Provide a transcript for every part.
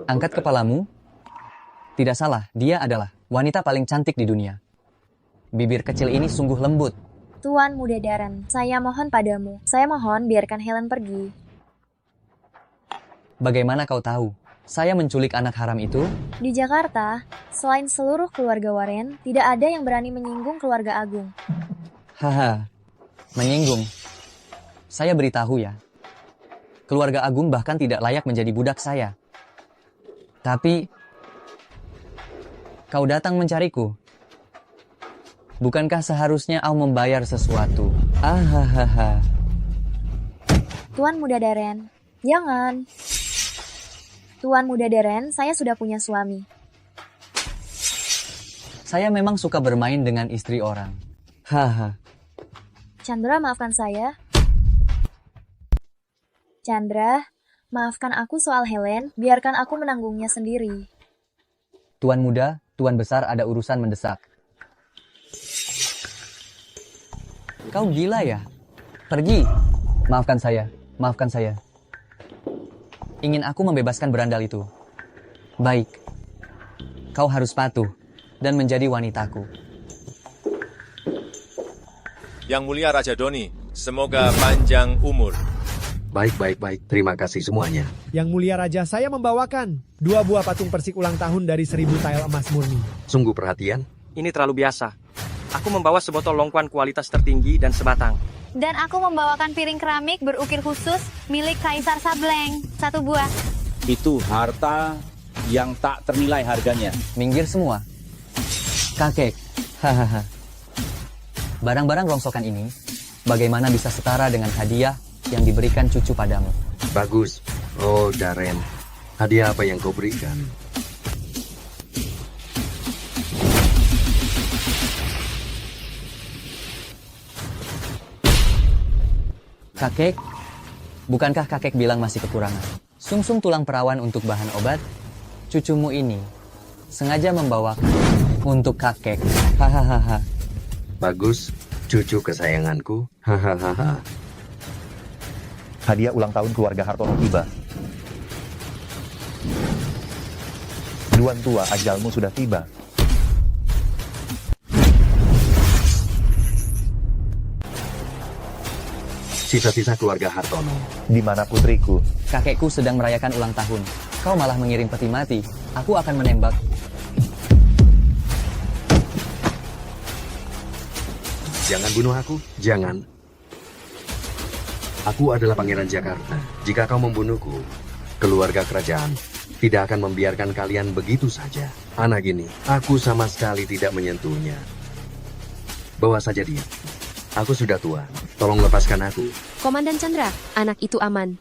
Angkat kepalamu. Tidak salah, dia adalah wanita paling cantik di dunia. Bibir kecil ini sungguh lembut. Tuan Muda Darren, saya mohon padamu. Saya mohon biarkan Helen pergi. Bagaimana kau tahu? Saya menculik anak haram itu? Di Jakarta, selain seluruh keluarga Warren, tidak ada yang berani menyinggung keluarga Agung. Haha, menyinggung. Saya beritahu ya. Keluarga Agung bahkan tidak layak menjadi budak saya. Tapi, kau datang mencariku. Bukankah seharusnya kau membayar sesuatu? Ahahaha. Tuan Muda Darren, jangan. Tuan Muda Darren, saya sudah punya suami. Saya memang suka bermain dengan istri orang. Haha. Chandra, maafkan saya. Chandra, maafkan aku soal Helen, biarkan aku menanggungnya sendiri. Tuan muda, tuan besar ada urusan mendesak. Kau gila ya? Pergi. Maafkan saya, maafkan saya. Ingin aku membebaskan berandal itu. Baik. Kau harus patuh dan menjadi wanitaku. Yang Mulia Raja Doni, semoga panjang umur. Baik. Terima kasih semuanya. Yang Mulia Raja, saya membawakan 2 buah patung persik ulang tahun dari 1000 tael emas murni. Sungguh perhatian. Ini terlalu biasa. Aku membawa sebotol longkuan kualitas tertinggi dan sebatang. Dan aku membawakan piring keramik berukir khusus milik Kaisar Sableng, 1 buah. Itu harta yang tak ternilai harganya. Minggir semua. Kakek. Hahaha. Barang-barang rongsokan ini, bagaimana bisa setara dengan hadiah yang diberikan cucu padamu? Bagus. Oh, Darren. Hadiah apa yang kau berikan? Kakek, bukankah kakek bilang masih kekurangan? Sumsum tulang perawan untuk bahan obat? Cucumu ini sengaja membawakan untuk kakek. Hahaha. Bagus. Cucu kesayanganku. Hahaha. Hadiah ulang tahun keluarga Hartono tiba. Tuan tua, ajalmu sudah tiba. Sisa-sisa keluarga Hartono. Di mana putriku? Kakekku sedang merayakan ulang tahun. Kau malah mengirim peti mati. Aku akan menembak. Jangan bunuh aku. Jangan. Aku adalah Pangeran Jakarta. Jika kau membunuhku, keluarga kerajaan tidak akan membiarkan kalian begitu saja. Anak ini, aku sama sekali tidak menyentuhnya. Bawa saja dia. Aku sudah tua. Tolong lepaskan aku. Komandan Chandra, anak itu aman.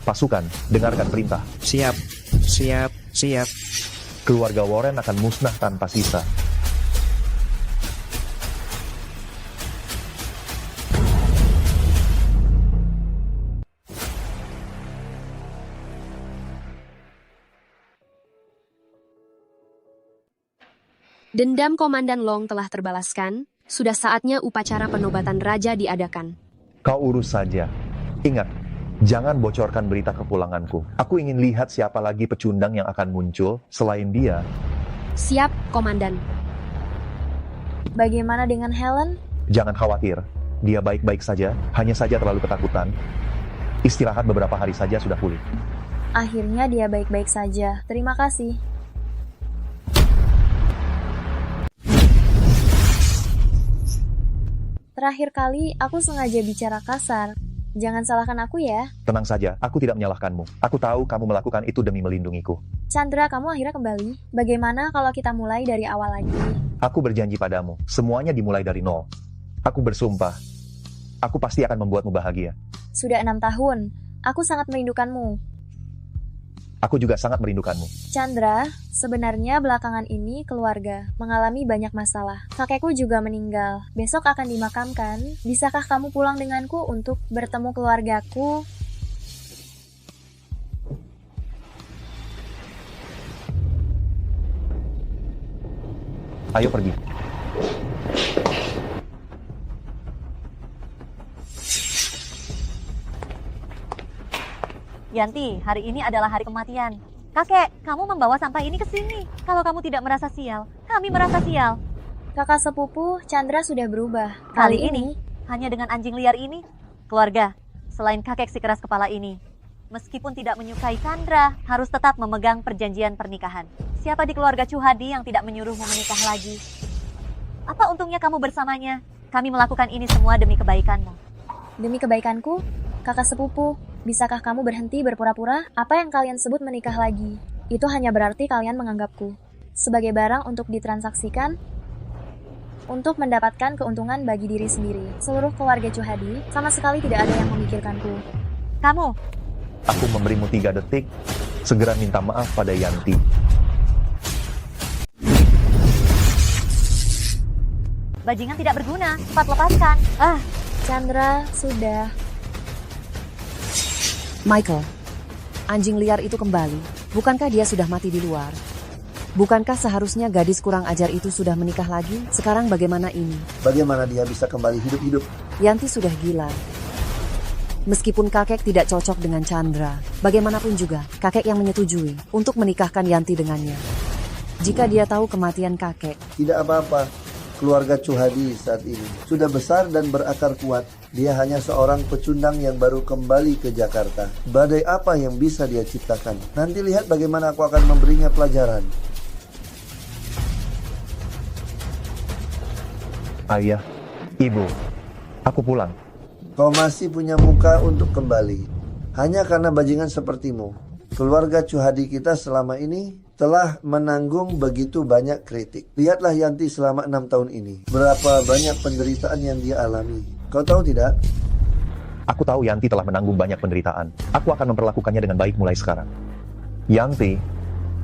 Pasukan, dengarkan perintah. Siap. Keluarga Warren akan musnah tanpa sisa. Dendam Komandan Long telah terbalaskan. Sudah saatnya upacara penobatan raja diadakan. Kau urus saja. Ingat, jangan bocorkan berita kepulanganku. Aku ingin lihat siapa lagi pecundang yang akan muncul selain dia. Siap, Komandan. Bagaimana dengan Helen? Jangan khawatir. Dia baik-baik saja, hanya saja terlalu ketakutan. Istirahat beberapa hari saja sudah pulih. Akhirnya dia baik-baik saja. Terima kasih. Terakhir kali, aku sengaja bicara kasar. Jangan salahkan aku ya. Tenang saja, aku tidak menyalahkanmu. Aku tahu kamu melakukan itu demi melindungiku. Chandra, kamu akhirnya kembali. Bagaimana kalau kita mulai dari awal lagi? Aku berjanji padamu, semuanya dimulai dari nol. Aku bersumpah, aku pasti akan membuatmu bahagia. Sudah 6 tahun. Aku sangat merindukanmu. Aku juga sangat merindukanmu. Chandra, sebenarnya belakangan ini keluarga mengalami banyak masalah. Kakekku juga meninggal. Besok akan dimakamkan. Bisakah kamu pulang denganku untuk bertemu keluargaku? Ayo pergi. Yanti, hari ini adalah hari kematian. Kakek, kamu membawa sampah ini ke sini. Kalau kamu tidak merasa sial, kami merasa sial. Kakak sepupu, Chandra sudah berubah. Kali ini, hanya dengan anjing liar ini, keluarga, selain kakek si keras kepala ini, meskipun tidak menyukai Chandra, harus tetap memegang perjanjian pernikahan. Siapa di keluarga Chuhadi yang tidak menyuruhmu menikah lagi? Apa untungnya kamu bersamanya? Kami melakukan ini semua demi kebaikanmu. Demi kebaikanku, kakak sepupu, bisakah kamu berhenti berpura-pura? Apa yang kalian sebut menikah lagi? Itu hanya berarti kalian menganggapku sebagai barang untuk ditransaksikan, untuk mendapatkan keuntungan bagi diri sendiri. Seluruh keluarga Chuhadi sama sekali tidak ada yang memikirkanku. Kamu, Aku memberimu 3 detik, segera minta maaf pada Yanti. bajingan tidak berguna, cepat lepaskan. Chandra, sudah. Michael, anjing liar itu kembali. Bukankah dia sudah mati di luar? Bukankah seharusnya gadis kurang ajar itu sudah menikah lagi? Sekarang bagaimana ini? Bagaimana dia bisa kembali hidup-hidup? Yanti sudah gila. Meskipun kakek tidak cocok dengan Chandra, bagaimanapun juga kakek yang menyetujui untuk menikahkan Yanti dengannya. Jika dia tahu kematian kakek, tidak apa-apa. Keluarga Chuhadi saat ini sudah besar dan berakar kuat. Dia hanya seorang pecundang yang baru kembali ke Jakarta. Badai apa yang bisa dia ciptakan? Nanti lihat bagaimana aku akan memberinya pelajaran. Ayah, ibu, aku pulang. Kau masih punya muka untuk kembali. Hanya karena bajingan sepertimu. Keluarga Chuhadi kita selama ini telah menanggung begitu banyak kritik. Lihatlah Yanti selama 6 tahun ini. Berapa banyak penderitaan yang dia alami. Kau tahu tidak? Aku tahu Yanti telah menanggung banyak penderitaan. Aku akan memperlakukannya dengan baik mulai sekarang. Yanti,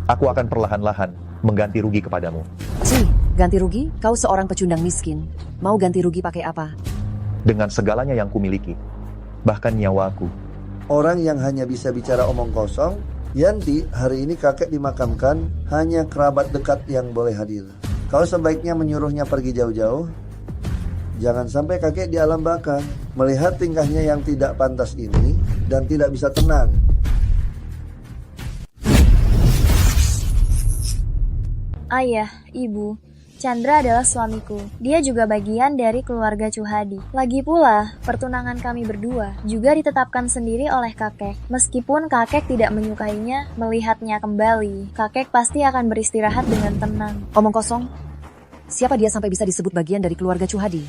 aku akan perlahan-lahan mengganti rugi kepadamu. ganti rugi? Kau seorang pecundang miskin. Mau ganti rugi pakai apa? Dengan segalanya yang kumiliki, bahkan nyawaku. Orang yang hanya bisa bicara omong kosong. Yanti, hari ini kakek dimakamkan, hanya kerabat dekat yang boleh hadir. Kau sebaiknya menyuruhnya pergi jauh-jauh. Jangan sampai kakek di alam baka melihat tingkahnya yang tidak pantas ini dan tidak bisa tenang. Ayah, ibu, Chandra adalah suamiku. Dia juga bagian dari keluarga Chuhadi. Lagi pula, pertunangan kami berdua juga ditetapkan sendiri oleh kakek. Meskipun kakek tidak menyukainya, melihatnya kembali, kakek pasti akan beristirahat dengan tenang. Omong kosong. Siapa dia sampai bisa disebut bagian dari keluarga Chuhadi?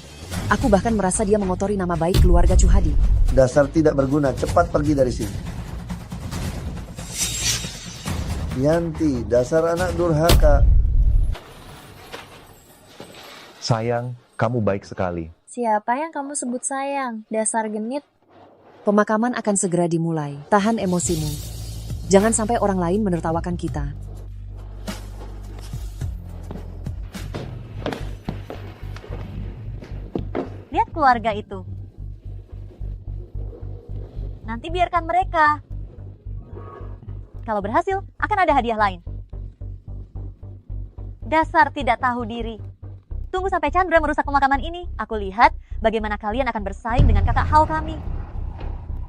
Aku bahkan merasa dia mengotori nama baik keluarga Chuhadi. Dasar tidak berguna, cepat pergi dari sini. Yanti, dasar anak durhaka. Sayang, kamu baik sekali. Siapa yang kamu sebut sayang? Dasar genit. Pemakaman akan segera dimulai. Tahan emosimu. Jangan sampai orang lain menertawakan kita. Lihat keluarga itu. Nanti biarkan mereka. Kalau berhasil, akan ada hadiah lain. Dasar tidak tahu diri. Tunggu sampai Chandra merusak pemakaman ini. Aku lihat bagaimana kalian akan bersaing dengan kakak Hal kami.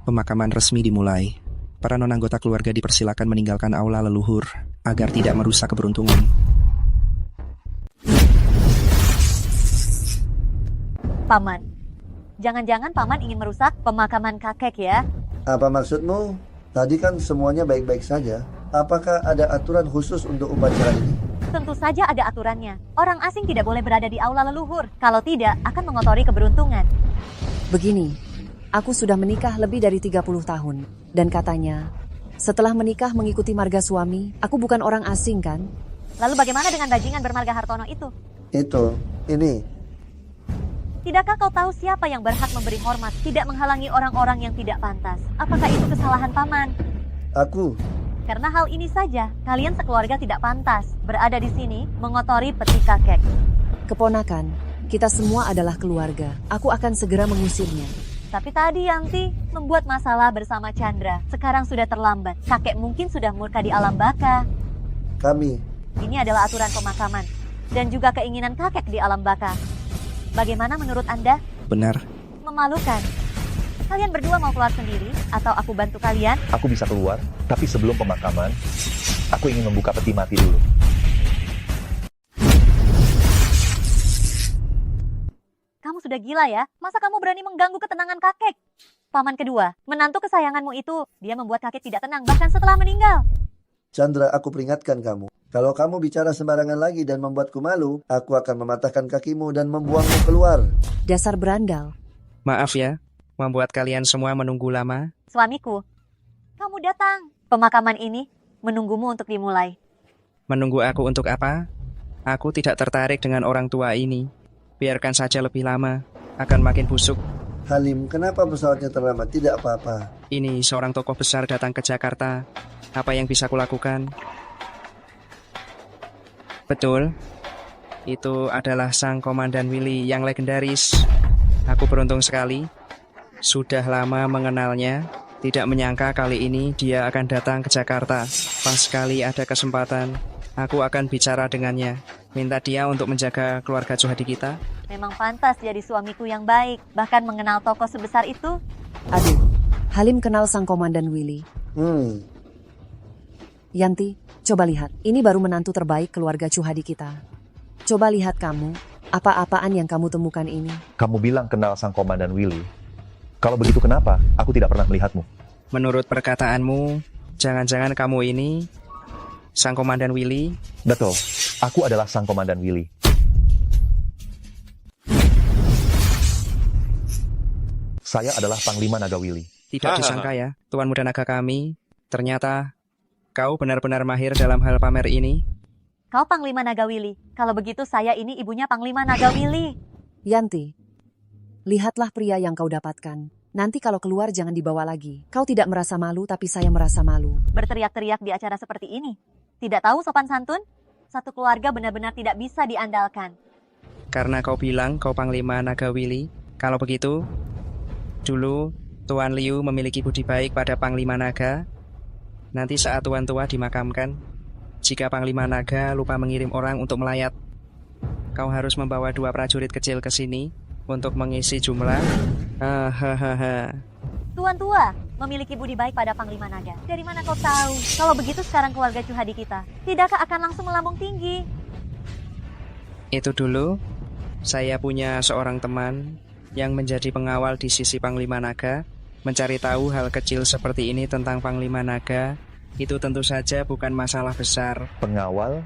Pemakaman resmi dimulai. Para non-anggota keluarga dipersilakan meninggalkan aula leluhur agar tidak merusak keberuntungan. Paman, jangan-jangan Paman ingin merusak pemakaman kakek ya? Apa maksudmu? Tadi kan semuanya baik-baik saja. Apakah ada aturan khusus untuk upacara ini? Tentu saja ada aturannya. Orang asing tidak boleh berada di aula leluhur. Kalau tidak, akan mengotori keberuntungan. Begini, aku sudah menikah lebih dari 30 tahun. Dan katanya, setelah menikah mengikuti marga suami, aku bukan orang asing kan? Lalu bagaimana dengan bajingan bermarga Hartono itu? Ini. Tidakkah kau tahu siapa yang berhak memberi hormat, tidak menghalangi orang-orang yang tidak pantas? Apakah itu kesalahan Paman? Aku. Karena hal ini saja, kalian sekeluarga tidak pantas berada di sini mengotori peti kakek. Keponakan, kita semua adalah keluarga. Aku akan segera mengusirnya. Tapi tadi Yanti membuat masalah bersama Chandra. Sekarang sudah terlambat. Kakek mungkin sudah murka di alam baka. Kami. Ini adalah aturan pemakaman. Dan juga keinginan kakek di alam baka. Bagaimana menurut Anda? Benar. Memalukan. Kalian berdua mau keluar sendiri atau aku bantu kalian? Aku bisa keluar, tapi sebelum pemakaman, aku ingin membuka peti mati dulu. Kamu sudah gila ya? Masa kamu berani mengganggu ketenangan kakek? Paman kedua, menantu kesayanganmu itu, dia membuat kakek tidak tenang bahkan setelah meninggal. Chandra, aku peringatkan kamu. Kalau kamu bicara sembarangan lagi dan membuatku malu, aku akan mematahkan kakimu dan membuangmu keluar. Dasar berandal. Maaf ya, membuat kalian semua menunggu lama. Suamiku, kamu datang. Pemakaman ini menunggumu untuk dimulai. Menunggu aku untuk apa? Aku tidak tertarik dengan orang tua ini. Biarkan saja lebih lama, akan makin busuk. Halim, kenapa pesawatnya terlambat? Tidak apa-apa. Ini seorang tokoh besar datang ke Jakarta. Apa yang bisa kulakukan? Betul, itu adalah sang Komandan Willy yang legendaris. Aku beruntung sekali. Sudah lama mengenalnya. Tidak menyangka kali ini dia akan datang ke Jakarta. Pas sekali ada kesempatan, aku akan bicara dengannya. Minta dia untuk menjaga keluarga Juhadi kita. Memang pantas jadi suamiku yang baik. Bahkan mengenal tokoh sebesar itu. Aduh, Halim kenal sang Komandan Willy. Yanti, coba lihat. Ini baru menantu terbaik keluarga Juhadi kita. Coba lihat kamu, apa-apaan yang kamu temukan ini. Kamu bilang kenal sang Komandan Willy. Kalau begitu kenapa aku tidak pernah melihatmu? Menurut perkataanmu, jangan-jangan kamu ini sang Komandan Willy? Betul, aku adalah sang Komandan Willy. Saya adalah Panglima Naga Willy. Tidak disangka ya, Tuan Muda Naga kami. Ternyata kau benar-benar mahir dalam hal pamer ini. Kau Panglima Naga Willy. Kalau begitu saya ini ibunya Panglima Naga Willy. Yanti, lihatlah pria yang kau dapatkan. Nanti kalau keluar jangan dibawa lagi. Kau tidak merasa malu tapi saya merasa malu. Berteriak-teriak di acara seperti ini. Tidak tahu sopan santun? Satu keluarga benar-benar tidak bisa diandalkan. Karena kau bilang kau Panglima Naga Willy. Kalau begitu, dulu Tuan Liu memiliki budi baik pada Panglima Naga. Nanti saat Tuan tua dimakamkan, jika Panglima Naga lupa mengirim orang untuk melayat, kau harus membawa 2 prajurit kecil ke sini untuk mengisi jumlah. Tuan tua memiliki budi baik pada Panglima Naga. Dari mana kau tahu? Kalau begitu sekarang keluarga Juhadi kita tidakkah akan langsung melambung tinggi? Itu dulu, saya punya seorang teman yang menjadi pengawal di sisi Panglima Naga. Mencari tahu hal kecil seperti ini tentang Panglima Naga, itu tentu saja bukan masalah besar. Pengawal,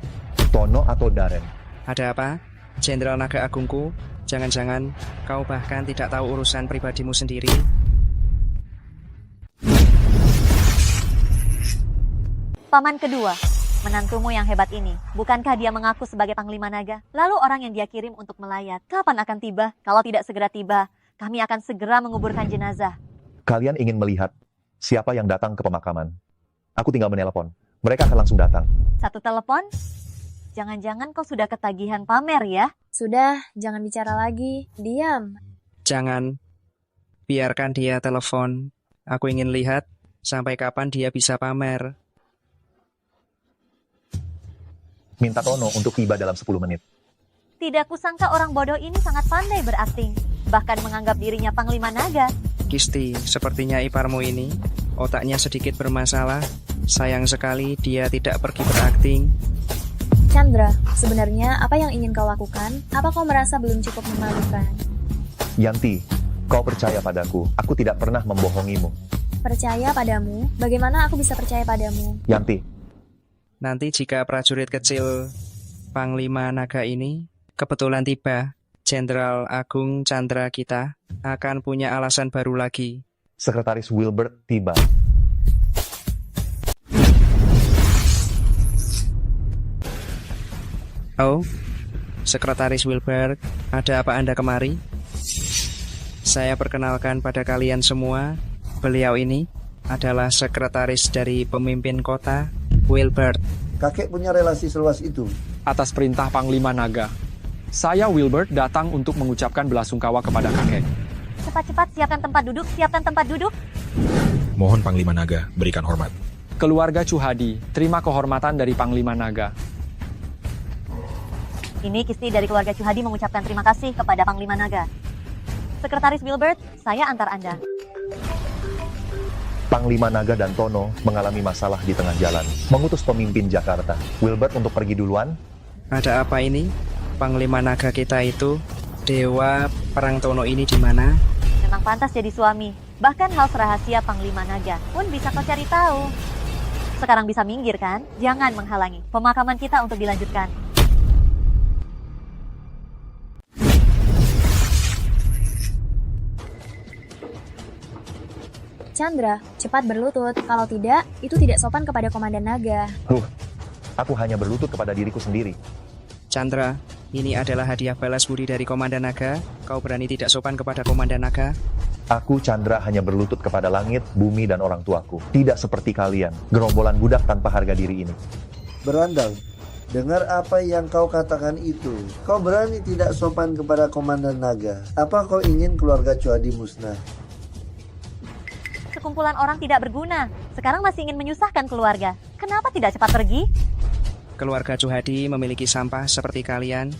Tono atau Daren? Ada apa? Jenderal Naga Agungku, jangan-jangan kau bahkan tidak tahu urusan pribadimu sendiri? Paman kedua, menantumu yang hebat ini, bukankah dia mengaku sebagai Panglima Naga? Lalu orang yang dia kirim untuk melayat, kapan akan tiba? Kalau tidak segera tiba, kami akan segera menguburkan jenazah. Kalian ingin melihat siapa yang datang ke pemakaman? Aku tinggal menelepon. Mereka akan langsung datang. Satu telepon? Jangan-jangan kau sudah ketagihan pamer ya? Sudah, jangan bicara lagi. Diam. Jangan. Biarkan dia telepon. Aku ingin lihat sampai kapan dia bisa pamer. Minta Tono untuk tiba dalam 10 menit. Tidak kusangka orang bodoh ini sangat pandai berakting. Bahkan menganggap dirinya Panglima Naga. Kisti, sepertinya iparmu ini otaknya sedikit bermasalah. Sayang sekali dia tidak pergi berakting. Chandra, sebenarnya apa yang ingin kau lakukan? Apa kau merasa belum cukup memalukan? Yanti, kau percaya padaku. Aku tidak pernah membohongimu. Percaya padamu? Bagaimana aku bisa percaya padamu? Yanti. Nanti jika prajurit kecil Panglima Naga ini kebetulan tiba, Jenderal Agung Chandra kita akan punya alasan baru lagi. Sekretaris Wilbert tiba. Oh, Sekretaris Wilbert, ada apa Anda kemari? Saya perkenalkan pada kalian semua, beliau ini adalah sekretaris dari pemimpin kota, Wilbert. Kakek punya relasi seluas itu. Atas perintah Panglima Naga, saya Wilbert datang untuk mengucapkan belasungkawa kepada kakek. Cepat-cepat siapkan tempat duduk, siapkan tempat duduk. Mohon Panglima Naga berikan hormat. Keluarga Juhadi, terima kehormatan dari Panglima Naga. Ini Kisti dari keluarga Juhadi mengucapkan terima kasih kepada Panglima Naga. Sekretaris Wilbert, saya antar Anda. Panglima Naga dan Tono mengalami masalah di tengah jalan. Mengutus pemimpin Jakarta, Wilbert, untuk pergi duluan. Ada apa ini? Panglima Naga kita itu, Dewa Perang Tono ini di mana? Memang pantas jadi suami. Bahkan hal rahasia Panglima Naga pun bisa kau cari tahu. Sekarang bisa minggir kan? Jangan menghalangi pemakaman kita untuk dilanjutkan. Chandra, cepat berlutut. Kalau tidak, itu tidak sopan kepada Komandan Naga. Aku hanya berlutut kepada diriku sendiri. Chandra, ini adalah hadiah balas budi dari Komandan Naga. Kau berani tidak sopan kepada Komandan Naga? Aku, Chandra, hanya berlutut kepada langit, bumi, dan orang tuaku. Tidak seperti kalian, gerombolan budak tanpa harga diri ini. Berandal, dengar apa yang kau katakan itu. Kau berani tidak sopan kepada Komandan Naga. Apa kau ingin keluarga Chuhadi musnah? Sekumpulan orang tidak berguna. Sekarang masih ingin menyusahkan keluarga. Kenapa tidak cepat pergi? Keluarga Chuhadi memiliki sampah seperti kalian.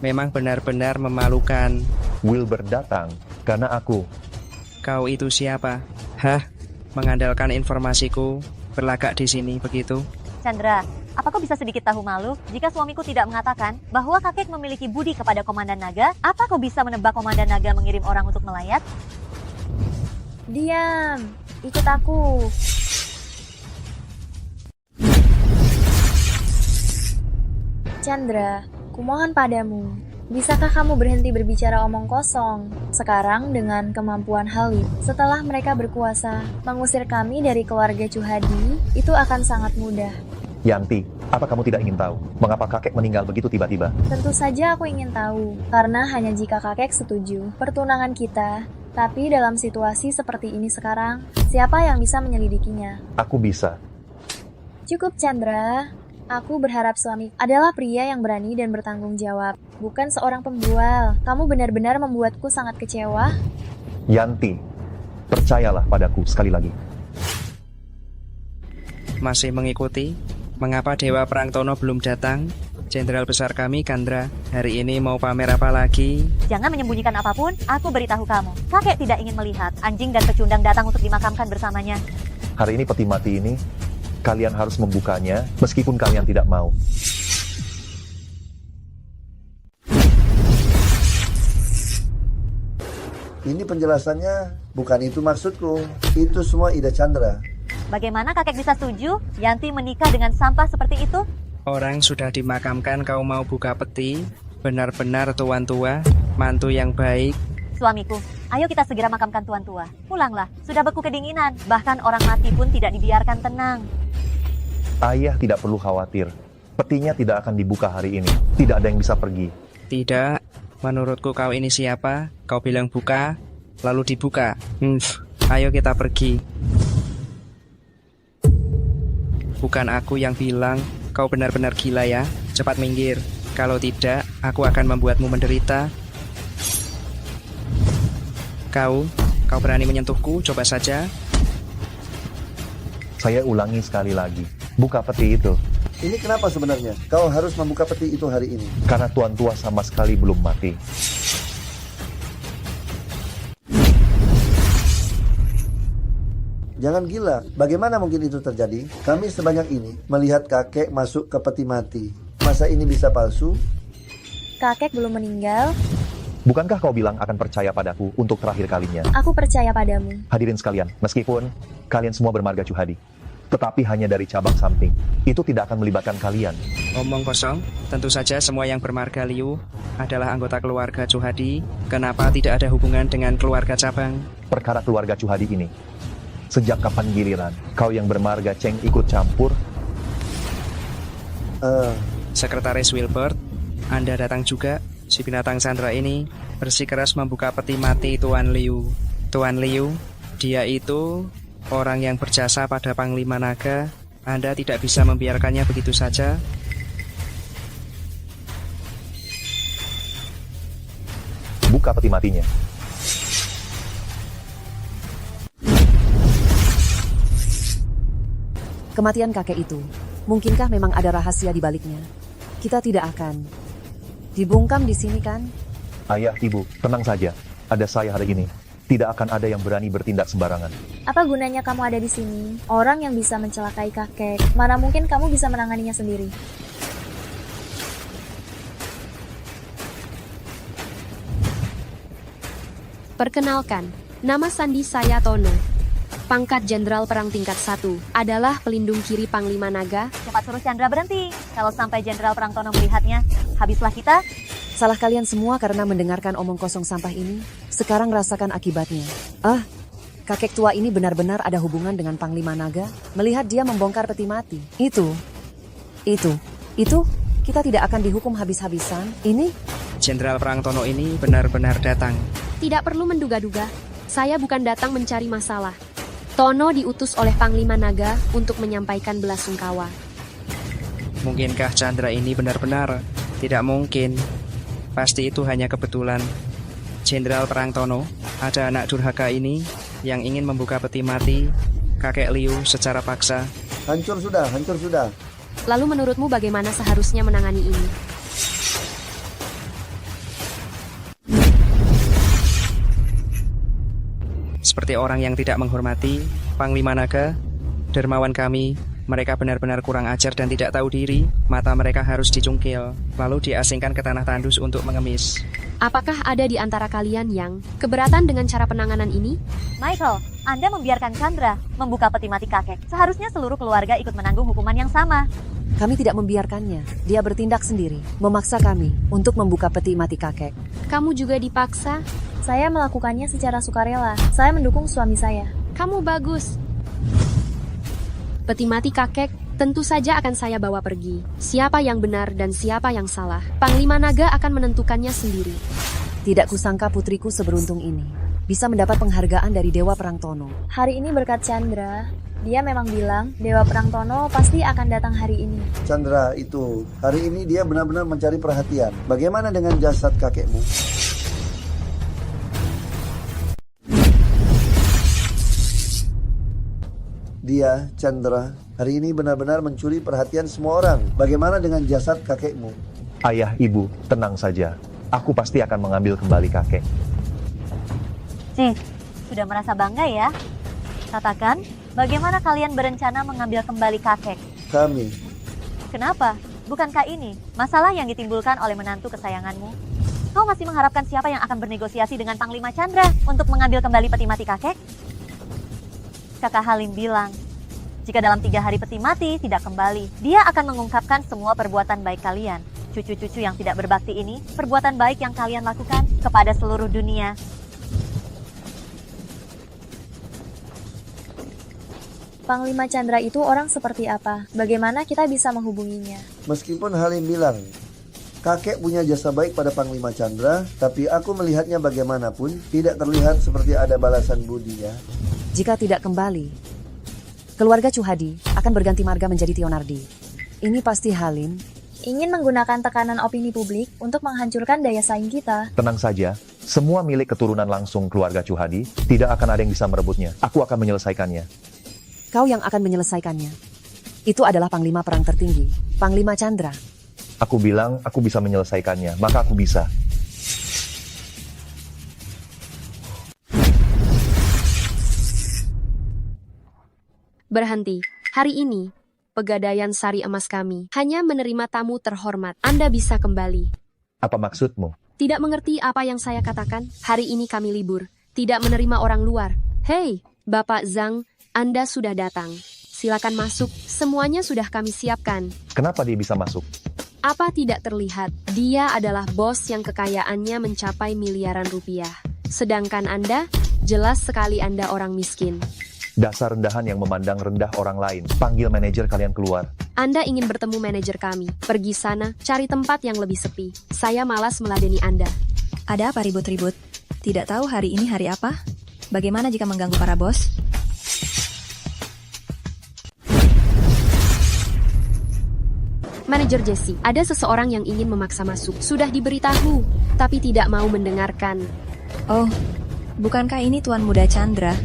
Memang benar-benar memalukan. Wilbert datang karena aku. Kau itu siapa? Hah? Mengandalkan informasiku, berlagak di sini begitu? Chandra, apa kau bisa sedikit tahu malu jika suamiku tidak mengatakan bahwa kakek memiliki budi kepada Komandan Naga? Apa kau bisa menebak Komandan Naga mengirim orang untuk melayat? Diam, ikut aku. Chandra, kumohon padamu. Bisakah kamu berhenti berbicara omong kosong? Sekarang dengan kemampuan Halid, setelah mereka berkuasa, mengusir kami dari keluarga Chuhadi, itu akan sangat mudah. Yanti, apa kamu tidak ingin tahu mengapa kakek meninggal begitu tiba-tiba? Tentu saja aku ingin tahu, karena hanya jika kakek setuju pertunangan kita. Tapi dalam situasi seperti ini sekarang, siapa yang bisa menyelidikinya? Aku bisa. Cukup, Chandra. Aku berharap suami adalah pria yang berani dan bertanggung jawab, bukan seorang pembual. Kamu benar-benar membuatku sangat kecewa. Yanti, percayalah padaku sekali lagi. Masih mengikuti? Mengapa Dewa Perang Tono belum datang? Jenderal besar kami, Kandra, hari ini mau pamer apa lagi? Jangan menyembunyikan apapun, aku beritahu kamu. Kakek tidak ingin melihat anjing dan pecundang datang untuk dimakamkan bersamanya. Hari ini peti mati ini, kalian harus membukanya meskipun kalian tidak mau. Ini penjelasannya, bukan itu maksudku. Itu semua ide Chandra. Bagaimana kakek bisa setuju Yanti menikah dengan sampah seperti itu? Orang sudah dimakamkan, kau mau buka peti? Benar-benar tuan tua, mantu yang baik. Suamiku, ayo kita segera makamkan tuan tua. Pulanglah, sudah beku kedinginan. Bahkan orang mati pun tidak dibiarkan tenang. Ayah tidak perlu khawatir. Petinya tidak akan dibuka hari ini. Tidak ada yang bisa pergi. Tidak, menurutku kau ini siapa? Kau bilang buka, lalu dibuka. Ayo kita pergi. Bukan aku yang bilang. Kau benar-benar gila ya, cepat minggir. Kalau tidak, aku akan membuatmu menderita. Kau berani menyentuhku, coba saja. Saya ulangi sekali lagi, buka peti itu. Ini kenapa sebenarnya? Kau harus membuka peti itu hari ini. Karena tuan tua sama sekali belum mati. Jangan gila, bagaimana mungkin itu terjadi? Kami sebanyak ini melihat kakek masuk ke peti mati. Masa ini bisa palsu? Kakek belum meninggal. Bukankah kau bilang akan percaya padaku untuk terakhir kalinya? Aku percaya padamu. Hadirin sekalian, meskipun kalian semua bermarga Chuhadi, tetapi hanya dari cabang samping, itu tidak akan melibatkan kalian. Omong kosong, tentu saja semua yang bermarga Liu adalah anggota keluarga Chuhadi. Kenapa tidak ada hubungan dengan keluarga cabang? Perkara keluarga Chuhadi ini, sejak kapan giliran kau yang bermarga Cheng ikut campur? Sekretaris Wilbert, Anda datang juga. Si binatang Chandra ini bersikeras membuka peti mati Tuan Liu. Tuan Liu, dia itu orang yang berjasa pada Panglima Naga. Anda tidak bisa membiarkannya begitu saja. Buka peti matinya. Kematian kakek itu, mungkinkah memang ada rahasia di baliknya? Kita tidak akan dibungkam di sini kan? Ayah, ibu, tenang saja. Ada saya hari ini. Tidak akan ada yang berani bertindak sembarangan. Apa gunanya kamu ada di sini? Orang yang bisa mencelakai kakek, mana mungkin kamu bisa menanganinya sendiri? Perkenalkan, nama sandi saya Tono. Pangkat Jenderal Perang tingkat 1, adalah pelindung kiri Panglima Naga. Cepat suruh Chandra berhenti. Kalau sampai Jenderal Perang Tono melihatnya, habislah kita. Salah kalian semua karena mendengarkan omong kosong sampah ini. Sekarang rasakan akibatnya. Kakek tua ini benar-benar ada hubungan dengan Panglima Naga. Melihat dia membongkar peti mati. Itu. Kita tidak akan dihukum habis-habisan. Ini? Jenderal Perang Tono ini benar-benar datang. Tidak perlu menduga-duga. Saya bukan datang mencari masalah. Tono diutus oleh Panglima Naga untuk menyampaikan belasungkawa. Mungkinkah Chandra ini benar-benar? Tidak mungkin. Pasti itu hanya kebetulan. Jenderal Perang Tono, ada anak durhaka ini yang ingin membuka peti mati kakek Liu secara paksa. Hancur sudah. Lalu menurutmu bagaimana seharusnya menangani ini? Seperti orang yang tidak menghormati Panglima Naga, dermawan kami, mereka benar-benar kurang ajar dan tidak tahu diri. Mata mereka harus dicungkil, lalu diasingkan ke tanah tandus untuk mengemis. Apakah ada di antara kalian yang keberatan dengan cara penanganan ini? Michael, Anda membiarkan Chandra membuka peti mati kakek. Seharusnya seluruh keluarga ikut menanggung hukuman yang sama. Kami tidak membiarkannya. Dia bertindak sendiri, memaksa kami untuk membuka peti mati kakek. Kamu juga dipaksa? Saya melakukannya secara sukarela. Saya mendukung suami saya. Kamu bagus. Peti mati kakek tentu saja akan saya bawa pergi. Siapa yang benar dan siapa yang salah, Panglima Naga akan menentukannya sendiri. Tidak kusangka putriku seberuntung ini. Bisa mendapat penghargaan dari Dewa Perang Tono. Hari ini berkat Chandra, dia memang bilang Dewa Perang Tono pasti akan datang hari ini. Chandra itu, hari ini dia benar-benar mencari perhatian. Bagaimana dengan jasad kakekmu? Dia, Chandra, hari ini benar-benar mencuri perhatian semua orang. Bagaimana dengan jasad kakekmu? Ayah, ibu, tenang saja. Aku pasti akan mengambil kembali kakek. Chief, sudah merasa bangga ya? Katakan, bagaimana kalian berencana mengambil kembali kakek? Kami. Kenapa? Bukankah ini masalah yang ditimbulkan oleh menantu kesayanganmu? Kau masih mengharapkan siapa yang akan bernegosiasi dengan Panglima Chandra untuk mengambil kembali peti mati kakek? Kakak Halim bilang, jika dalam 3 hari peti mati tidak kembali, dia akan mengungkapkan semua perbuatan baik kalian. Cucu-cucu yang tidak berbakti ini, perbuatan baik yang kalian lakukan kepada seluruh dunia. Panglima Chandra itu orang seperti apa? Bagaimana kita bisa menghubunginya? Meskipun Halim bilang, kakek punya jasa baik pada Panglima Chandra, tapi aku melihatnya bagaimanapun tidak terlihat seperti ada balasan budi ya. Jika tidak kembali, keluarga Chuhadi akan berganti marga menjadi Tionardi. Ini pasti Halim ingin menggunakan tekanan opini publik untuk menghancurkan daya saing kita. Tenang saja, semua milik keturunan langsung keluarga Chuhadi, tidak akan ada yang bisa merebutnya. Aku akan menyelesaikannya. Kau yang akan menyelesaikannya. Itu adalah Panglima Perang tertinggi, Panglima Chandra. Aku bilang aku bisa menyelesaikannya, maka aku bisa. Berhenti. Hari ini, Pegadaian Sari Emas kami hanya menerima tamu terhormat. Anda bisa kembali. Apa maksudmu? Tidak mengerti apa yang saya katakan? Hari ini kami libur. Tidak menerima orang luar. Hei, Bapak Zhang, Anda sudah datang. Silakan masuk. Semuanya sudah kami siapkan. Kenapa dia bisa masuk? Apa tidak terlihat? Dia adalah bos yang kekayaannya mencapai miliaran rupiah. Sedangkan Anda, jelas sekali Anda orang miskin. Dasar rendahan yang memandang rendah orang lain. Panggil manajer kalian keluar. Anda ingin bertemu manajer kami. Pergi sana, cari tempat yang lebih sepi. Saya malas meladeni Anda. Ada apa ribut-ribut? Tidak tahu hari ini hari apa? Bagaimana jika mengganggu para bos? Manajer Jesse, ada seseorang yang ingin memaksa masuk. Sudah diberitahu, tapi tidak mau mendengarkan. Oh, bukankah ini Tuan Muda Chandra?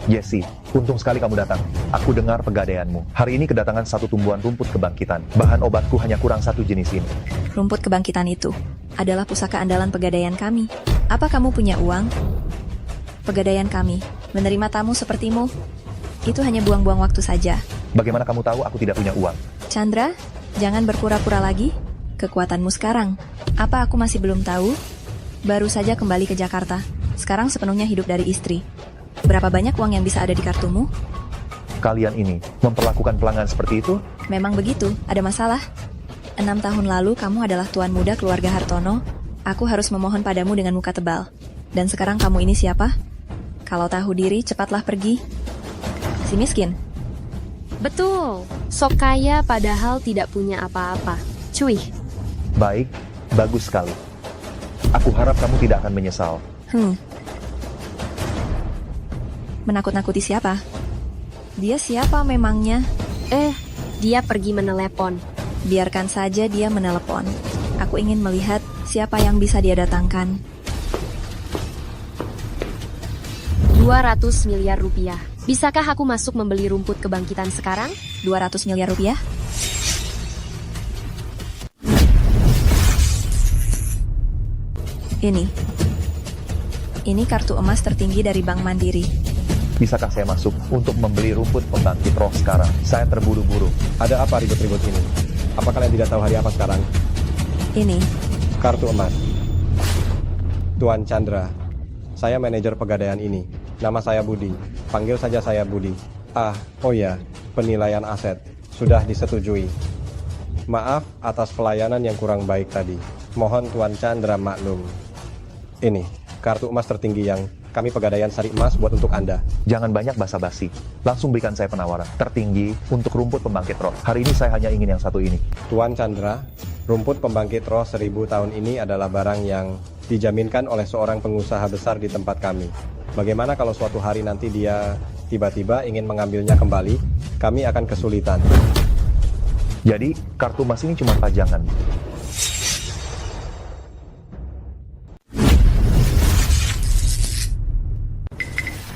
Jesse, untung sekali kamu datang. Aku dengar pegadaianmu. Hari ini kedatangan satu tumbuhan rumput kebangkitan. Bahan obatku hanya kurang satu jenis ini. Rumput kebangkitan itu adalah pusaka andalan pegadaian kami. Apa kamu punya uang? Pegadaian kami, menerima tamu sepertimu, itu hanya buang-buang waktu saja. Bagaimana kamu tahu aku tidak punya uang? Chandra, jangan berpura-pura lagi. Kekuatanmu sekarang. Apa aku masih belum tahu? Baru saja kembali ke Jakarta. Sekarang sepenuhnya hidup dari istri. Berapa banyak uang yang bisa ada di kartumu? Kalian ini memperlakukan pelanggan seperti itu? Memang begitu, ada masalah. 6 tahun lalu kamu adalah tuan muda keluarga Hartono. Aku harus memohon padamu dengan muka tebal. Dan sekarang kamu ini siapa? Kalau tahu diri, cepatlah pergi. Si miskin. Betul, sok kaya padahal tidak punya apa-apa. Cuy. Baik, bagus sekali. Aku harap kamu tidak akan menyesal. Menakut-nakuti siapa? Dia siapa memangnya? Dia pergi menelepon. Biarkan saja dia menelepon. Aku ingin melihat siapa yang bisa dia datangkan. 200 miliar rupiah. Bisakah aku masuk membeli rumput kebangkitan sekarang? 200 miliar rupiah? Ini kartu emas tertinggi dari Bank Mandiri. Bisakah saya masuk untuk membeli rumput pembangkit roh sekarang? Saya terburu-buru. Ada apa ribut-ribut ini? Apa kalian tidak tahu hari apa sekarang? Ini. Kartu emas. Tuan Chandra, saya manajer pegadaian ini. Nama saya Budi. Panggil saja saya Budi. Oh ya, penilaian aset. Sudah disetujui. Maaf atas pelayanan yang kurang baik tadi. Mohon Tuan Chandra maklum. Ini, kartu emas tertinggi yang kami pegadaian Sari Emas buat untuk Anda. Jangan banyak basa-basi. Langsung berikan saya penawaran tertinggi untuk rumput pembangkit roh. Hari ini saya hanya ingin yang satu ini. Tuan Chandra, rumput pembangkit roh 1000 tahun ini adalah barang yang dijaminkan oleh seorang pengusaha besar di tempat kami. Bagaimana kalau suatu hari nanti dia tiba-tiba ingin mengambilnya kembali? Kami akan kesulitan. Jadi, kartu emas ini cuma pajangan.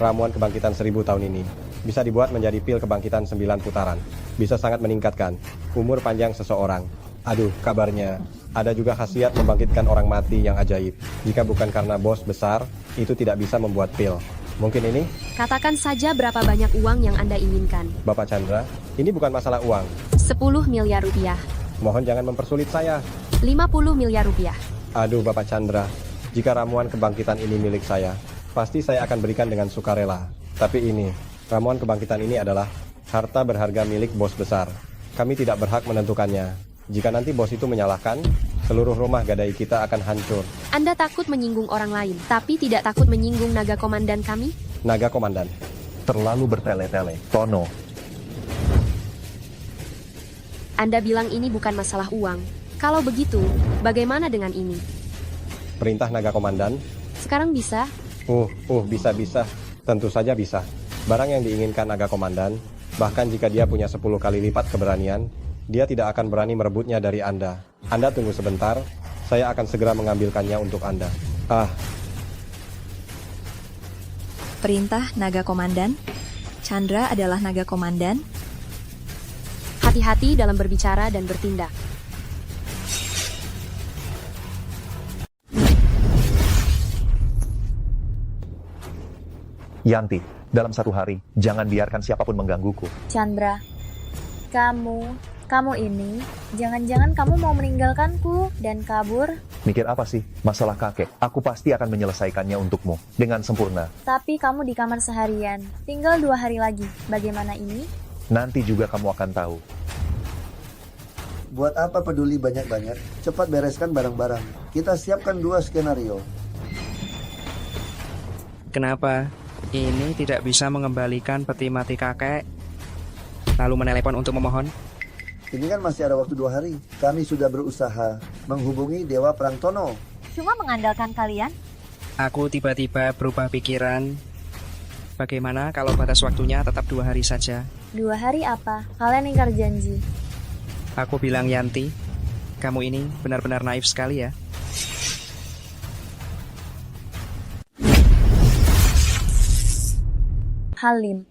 Ramuan kebangkitan 1000 tahun ini bisa dibuat menjadi pil kebangkitan 9 putaran. Bisa sangat meningkatkan umur panjang seseorang. Aduh, kabarnya ada juga khasiat membangkitkan orang mati yang ajaib. Jika bukan karena bos besar, itu tidak bisa membuat pil. Mungkin ini? Katakan saja berapa banyak uang yang Anda inginkan. Bapak Chandra, ini bukan masalah uang. 10 miliar rupiah. Mohon jangan mempersulit saya. 50 miliar rupiah. Aduh, Bapak Chandra, jika ramuan kebangkitan ini milik saya, pasti saya akan berikan dengan sukarela. Tapi ini, ramuan kebangkitan ini adalah harta berharga milik bos besar. Kami tidak berhak menentukannya. Jika nanti bos itu menyalahkan, seluruh rumah gadai kita akan hancur. Anda takut menyinggung orang lain, tapi tidak takut menyinggung naga komandan kami? Naga komandan. Terlalu bertele-tele. Tono. Anda bilang ini bukan masalah uang. Kalau begitu, bagaimana dengan ini? Perintah naga komandan? Sekarang bisa? Bisa. Tentu saja bisa. Barang yang diinginkan naga komandan, bahkan jika dia punya 10 kali lipat keberanian, dia tidak akan berani merebutnya dari Anda. Anda tunggu sebentar, saya akan segera mengambilkannya untuk Anda. Perintah naga komandan. Chandra adalah naga komandan. Hati-hati dalam berbicara dan bertindak. Yanti, dalam satu hari, jangan biarkan siapapun menggangguku. Chandra, kamu ini, jangan-jangan kamu mau meninggalkanku dan kabur? Mikir apa sih? Masalah kakek. Aku pasti akan menyelesaikannya untukmu dengan sempurna. Tapi kamu di kamar seharian, tinggal 2 hari lagi. Bagaimana ini? Nanti juga kamu akan tahu. Buat apa peduli banyak-banyak? Cepat bereskan barang-barang. Kita siapkan 2 skenario. Kenapa ini tidak bisa mengembalikan peti mati kakek? Lalu menelepon untuk memohon? Ini kan masih ada waktu 2 hari. Kami sudah berusaha menghubungi Dewa Perang Tono. Cuma mengandalkan kalian? Aku tiba-tiba berubah pikiran. Bagaimana kalau batas waktunya tetap 2 hari saja? 2 hari apa? Kalian ingkar janji. Aku bilang Yanti, kamu ini benar-benar naif sekali ya. Halim,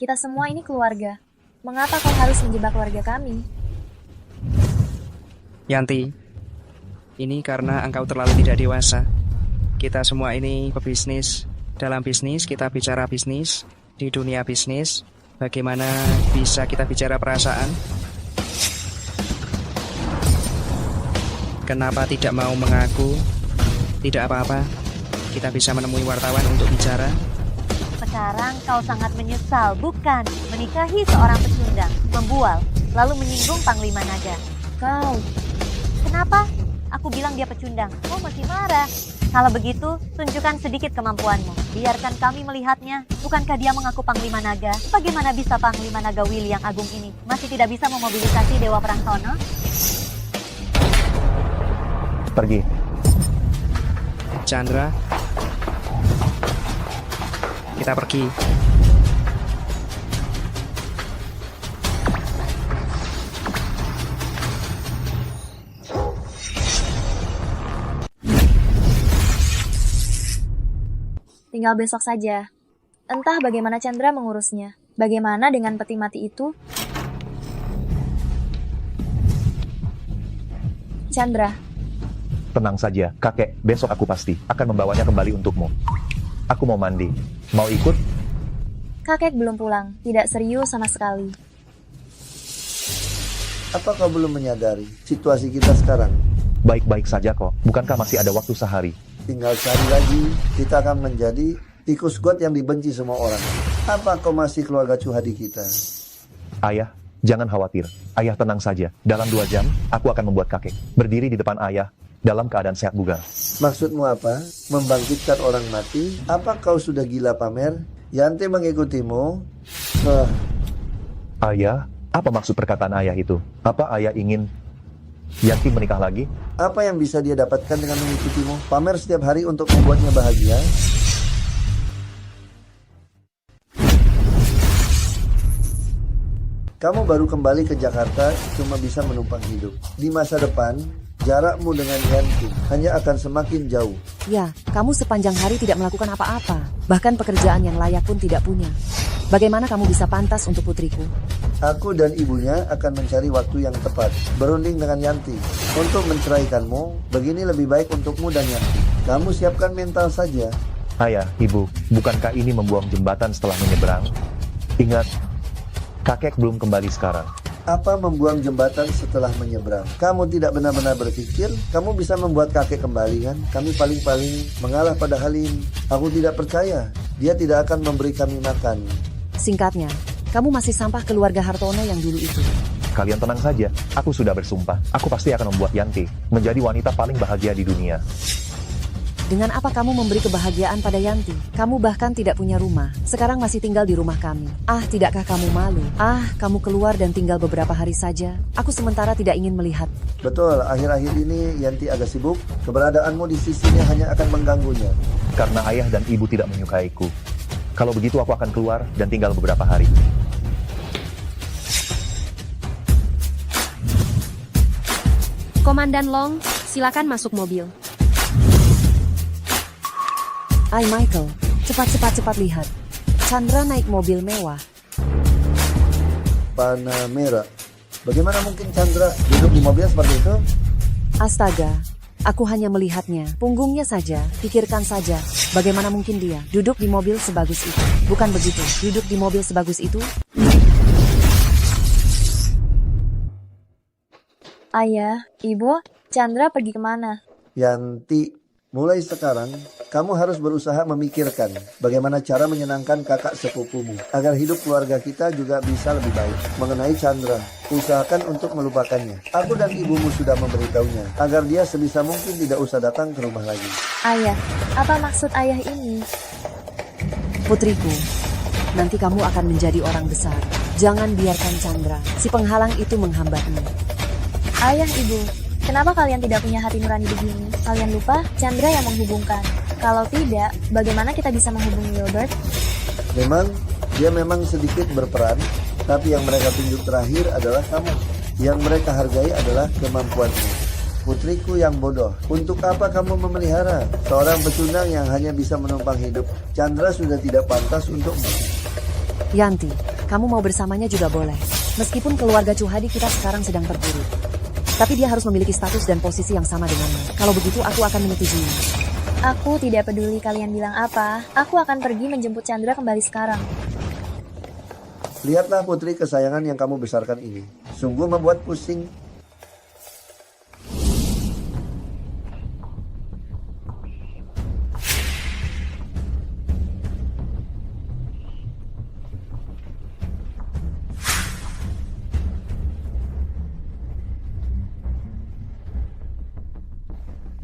kita semua ini keluarga. Mengapa kau harus menjebak keluarga kami? Yanti, ini karena engkau terlalu tidak dewasa. Kita semua ini pebisnis. Dalam bisnis, kita bicara bisnis. Di dunia bisnis, bagaimana bisa kita bicara perasaan? Kenapa tidak mau mengaku? Tidak apa-apa, kita bisa menemui wartawan untuk bicara. Sekarang kau sangat menyesal, bukan? Menikahi seorang pecundang, membual, lalu menyinggung Panglima Naga. Kau. Kenapa? Aku bilang dia pecundang. Kau masih marah. Kalau begitu, tunjukkan sedikit kemampuanmu. Biarkan kami melihatnya. Bukankah dia mengaku Panglima Naga? Bagaimana bisa Panglima Naga Willy yang agung ini masih tidak bisa memobilisasi Dewa Perang Tono? Pergi. Chandra, kita pergi. Tinggal besok saja. Entah bagaimana Chandra mengurusnya. Bagaimana dengan peti mati itu? Chandra. Tenang saja, kakek. Besok aku pasti akan membawanya kembali untukmu. Aku mau mandi. Mau ikut? Kakek belum pulang. Tidak serius sama sekali. Apa kau belum menyadari situasi kita sekarang? Baik-baik saja kok. Bukankah masih ada waktu sehari? Tinggal sehari lagi, kita akan menjadi tikus got yang dibenci semua orang. Apa kau masih keluarga Chuhadi kita? Ayah, jangan khawatir. Ayah tenang saja. Dalam 2 jam, aku akan membuat kakek berdiri di depan ayah dalam keadaan sehat bugar. Maksudmu apa? Membangkitkan orang mati? Apa kau sudah gila, Pamer? Yanti mengikutimu? Ayah, apa maksud perkataan ayah itu? Apa ayah ingin Yanti menikah lagi? Apa yang bisa dia dapatkan dengan mengikutimu? Pamer setiap hari untuk membuatnya bahagia? Kamu baru kembali ke Jakarta cuma bisa menumpang hidup. Di masa depan, jarakmu dengan Yanti hanya akan semakin jauh. Ya, kamu sepanjang hari tidak melakukan apa-apa. Bahkan pekerjaan yang layak pun tidak punya. Bagaimana kamu bisa pantas untuk putriku? Aku dan ibunya akan mencari waktu yang tepat, berunding dengan Yanti. Untuk menceraikanmu, begini lebih baik untukmu dan Yanti. Kamu siapkan mental saja. Ayah, ibu, bukankah ini membuang jembatan setelah menyeberang? Ingat, kakek belum kembali sekarang. Apa membuang jembatan setelah menyeberang? Kamu tidak benar-benar berpikir kamu bisa membuat kakek kembali kan? Kami paling-paling mengalah pada Halim. Aku tidak percaya. Dia tidak akan memberi kami makan. Singkatnya, kamu masih sampah keluarga Hartono yang dulu itu. Kalian tenang saja, aku sudah bersumpah. Aku pasti akan membuat Yanti menjadi wanita paling bahagia di dunia. Dengan apa kamu memberi kebahagiaan pada Yanti? Kamu bahkan tidak punya rumah. Sekarang masih tinggal di rumah kami. Ah, tidakkah kamu malu? Ah, kamu keluar dan tinggal beberapa hari saja. Aku sementara tidak ingin melihat. Betul, akhir-akhir ini Yanti agak sibuk. Keberadaanmu di sisinya hanya akan mengganggunya. Karena ayah dan ibu tidak menyukaiku. Kalau begitu aku akan keluar dan tinggal beberapa hari. Komandan Long, silakan masuk mobil. Ay Michael, cepat lihat. Chandra naik mobil mewah. Panamera. Bagaimana mungkin Chandra duduk di mobil seperti itu? Astaga, aku hanya melihatnya. Punggungnya saja, pikirkan saja. Bagaimana mungkin dia duduk di mobil sebagus itu? Bukan begitu, duduk di mobil sebagus itu? Ayah, Ibu, Chandra pergi kemana? Yanti, mulai sekarang kamu harus berusaha memikirkan bagaimana cara menyenangkan kakak sepupumu agar hidup keluarga kita juga bisa lebih baik. Mengenai Chandra, usahakan untuk melupakannya. Aku dan ibumu sudah memberitahunya agar dia sebisa mungkin tidak usah datang ke rumah lagi. Ayah, apa maksud ayah ini? Putriku, nanti kamu akan menjadi orang besar. Jangan biarkan Chandra, si penghalang itu menghambatmu. Ayah, Ibu, kenapa kalian tidak punya hati nurani begini? Kalian lupa Chandra yang menghubungkan. Kalau tidak, bagaimana kita bisa menghubungi Wilbert? Dia memang sedikit berperan, tapi yang mereka tunjuk terakhir adalah kamu. Yang mereka hargai adalah kemampuanmu. Putriku yang bodoh, untuk apa kamu memelihara seorang pecundang yang hanya bisa menumpang hidup? Chandra sudah tidak pantas untukmu. Yanti, kamu mau bersamanya juga boleh. Meskipun keluarga Chuhadi kita sekarang sedang terpuruk. Tapi dia harus memiliki status dan posisi yang sama denganmu. Kalau begitu aku akan menyetujui. Aku tidak peduli kalian bilang apa, aku akan pergi menjemput Chandra kembali sekarang. Lihatlah putri kesayangan yang kamu besarkan ini. Sungguh membuat pusing.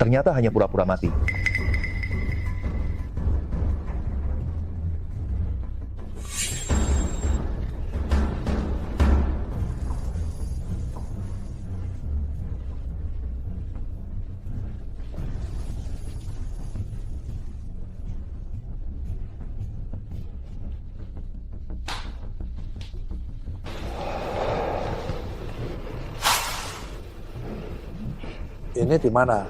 Ternyata hanya pura-pura mati. Ini di mana?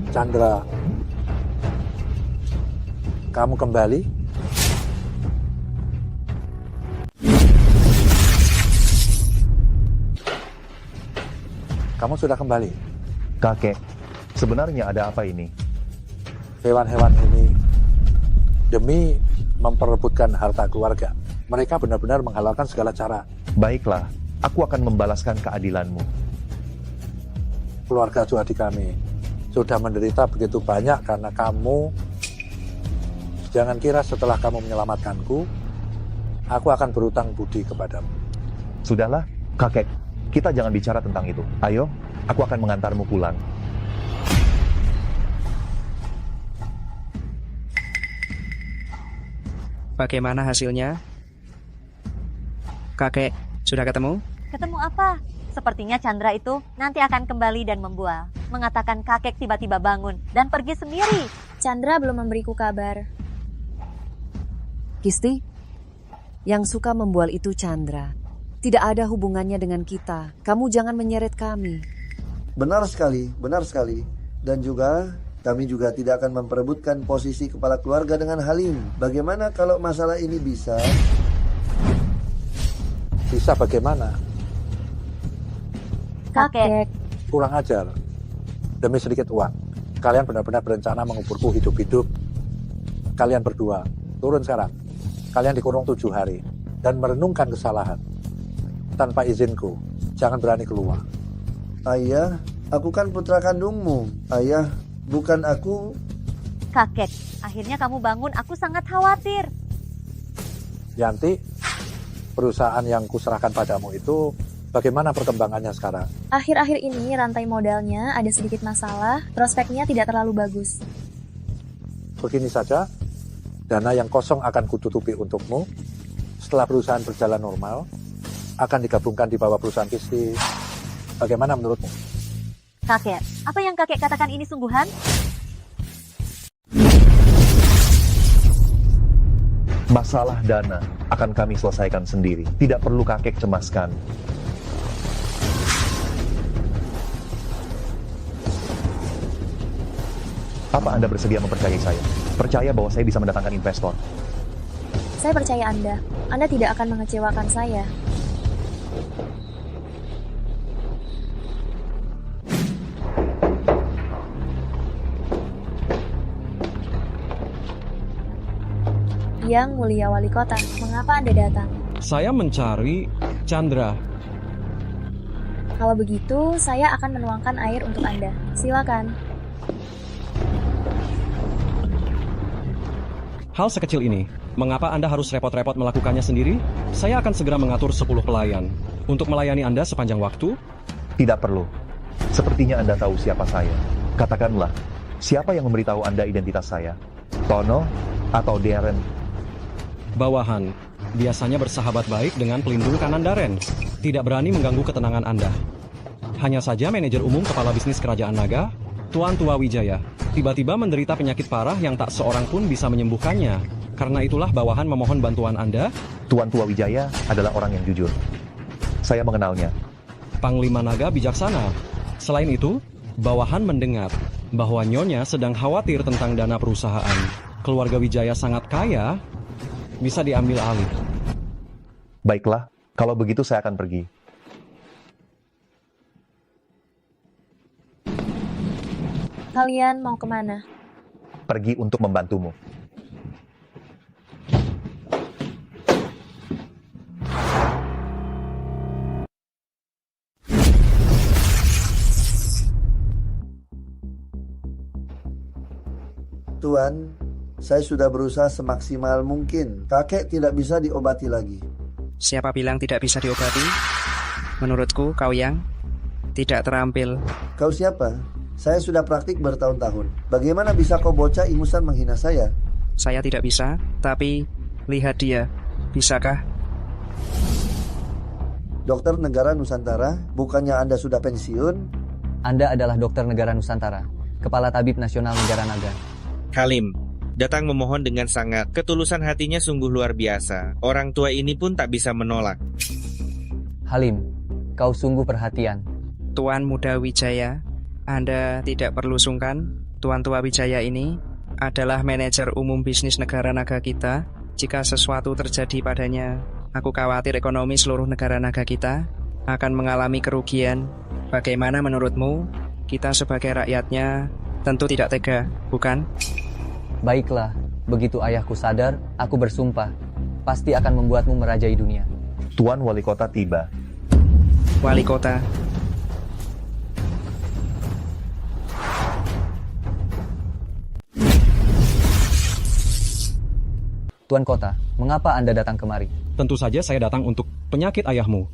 Chandra, kamu kembali? Kamu sudah kembali? Kakek, sebenarnya ada apa ini? Hewan-hewan ini demi memperebutkan harta keluarga. Mereka benar-benar menghalalkan segala cara. Baiklah, aku akan membalaskan keadilanmu. Keluarga Juhadi kami sudah menderita begitu banyak karena kamu. Jangan kira setelah kamu menyelamatkanku, aku akan berutang budi kepadamu. Sudahlah, kakek, kita jangan bicara tentang itu. Ayo, aku akan mengantarmu pulang. Bagaimana hasilnya? Kakek, sudah ketemu? Ketemu apa? Sepertinya Chandra itu nanti akan kembali dan membual. Mengatakan kakek tiba-tiba bangun dan pergi sendiri. Chandra belum memberiku kabar. Kisti, yang suka membual itu Chandra. Tidak ada hubungannya dengan kita. Kamu jangan menyeret kami. Benar sekali, benar sekali. Dan juga kami juga tidak akan memperebutkan posisi kepala keluarga dengan Halim. Bagaimana kalau masalah ini bisa? Bisa bagaimana? Kakek. Kurang ajar. Demi sedikit uang, kalian benar-benar berencana menguburku hidup-hidup. Kalian berdua, turun sekarang. Kalian dikurung 7 hari dan merenungkan kesalahan. Tanpa izinku, jangan berani keluar. Ayah, aku kan putra kandungmu. Ayah, bukan aku. Kakek, akhirnya kamu bangun, aku sangat khawatir. Yanti, perusahaan yang kuserahkan padamu itu bagaimana perkembangannya sekarang? Akhir-akhir ini rantai modalnya ada sedikit masalah, prospeknya tidak terlalu bagus. Begini saja, dana yang kosong akan kututupi untukmu. Setelah perusahaan berjalan normal, akan digabungkan di bawah perusahaan Kisti. Bagaimana menurutmu? Kakek, apa yang kakek katakan ini sungguhan? Masalah dana akan kami selesaikan sendiri. Tidak perlu kakek cemaskan. Apa Anda bersedia mempercayai saya? Percaya bahwa saya bisa mendatangkan investor? Saya percaya Anda. Anda tidak akan mengecewakan saya. Yang Mulia Wali Kota, mengapa Anda datang? Saya mencari Chandra. Kalau begitu, saya akan menuangkan air untuk Anda. Silakan. Hal sekecil ini, mengapa Anda harus repot-repot melakukannya sendiri? Saya akan segera mengatur 10 pelayan untuk melayani Anda sepanjang waktu. Tidak perlu. Sepertinya Anda tahu siapa saya. Katakanlah, siapa yang memberitahu Anda identitas saya? Tono atau Darren? Bawahan, biasanya bersahabat baik dengan pelindung kanan Darren. Tidak berani mengganggu ketenangan Anda. Hanya saja manajer umum kepala bisnis Kerajaan Naga, Tuan Tua Wijaya, tiba-tiba menderita penyakit parah yang tak seorang pun bisa menyembuhkannya. Karena itulah bawahan memohon bantuan Anda. Tuan Tua Wijaya adalah orang yang jujur. Saya mengenalnya. Panglima Naga bijaksana. Selain itu, bawahan mendengar bahwa Nyonya sedang khawatir tentang dana perusahaan. Keluarga Wijaya sangat kaya, bisa diambil alih. Baiklah, kalau begitu saya akan pergi. Kalian mau kemana? Pergi untuk membantumu. Tuan, saya sudah berusaha semaksimal mungkin. Kakek tidak bisa diobati lagi. Siapa bilang tidak bisa diobati? Menurutku, kau yang tidak terampil. Kau siapa? Saya sudah praktik bertahun-tahun. Bagaimana bisa kau bocah ingusan menghina saya? Saya tidak bisa, tapi lihat dia. Bisakah? Dokter Negara Nusantara, bukannya Anda sudah pensiun? Anda adalah dokter negara Nusantara, Kepala Tabib Nasional Negara Naga. Halim, datang memohon dengan sangat. Ketulusan hatinya sungguh luar biasa. Orang tua ini pun tak bisa menolak. Halim, kau sungguh perhatian. Tuan Muda Wijaya, Anda tidak perlu sungkan. Tuan Tua Wijaya ini adalah manajer umum bisnis negara naga kita. Jika sesuatu terjadi padanya, aku khawatir ekonomi seluruh negara naga kita akan mengalami kerugian. Bagaimana menurutmu? Kita sebagai rakyatnya tentu tidak tega, bukan? Baiklah, begitu ayahku sadar, aku bersumpah, pasti akan membuatmu merajai dunia. Tuan Wali Kota tiba. Wali Kota. Tuan Kota, mengapa Anda datang kemari? Tentu saja saya datang untuk penyakit ayahmu.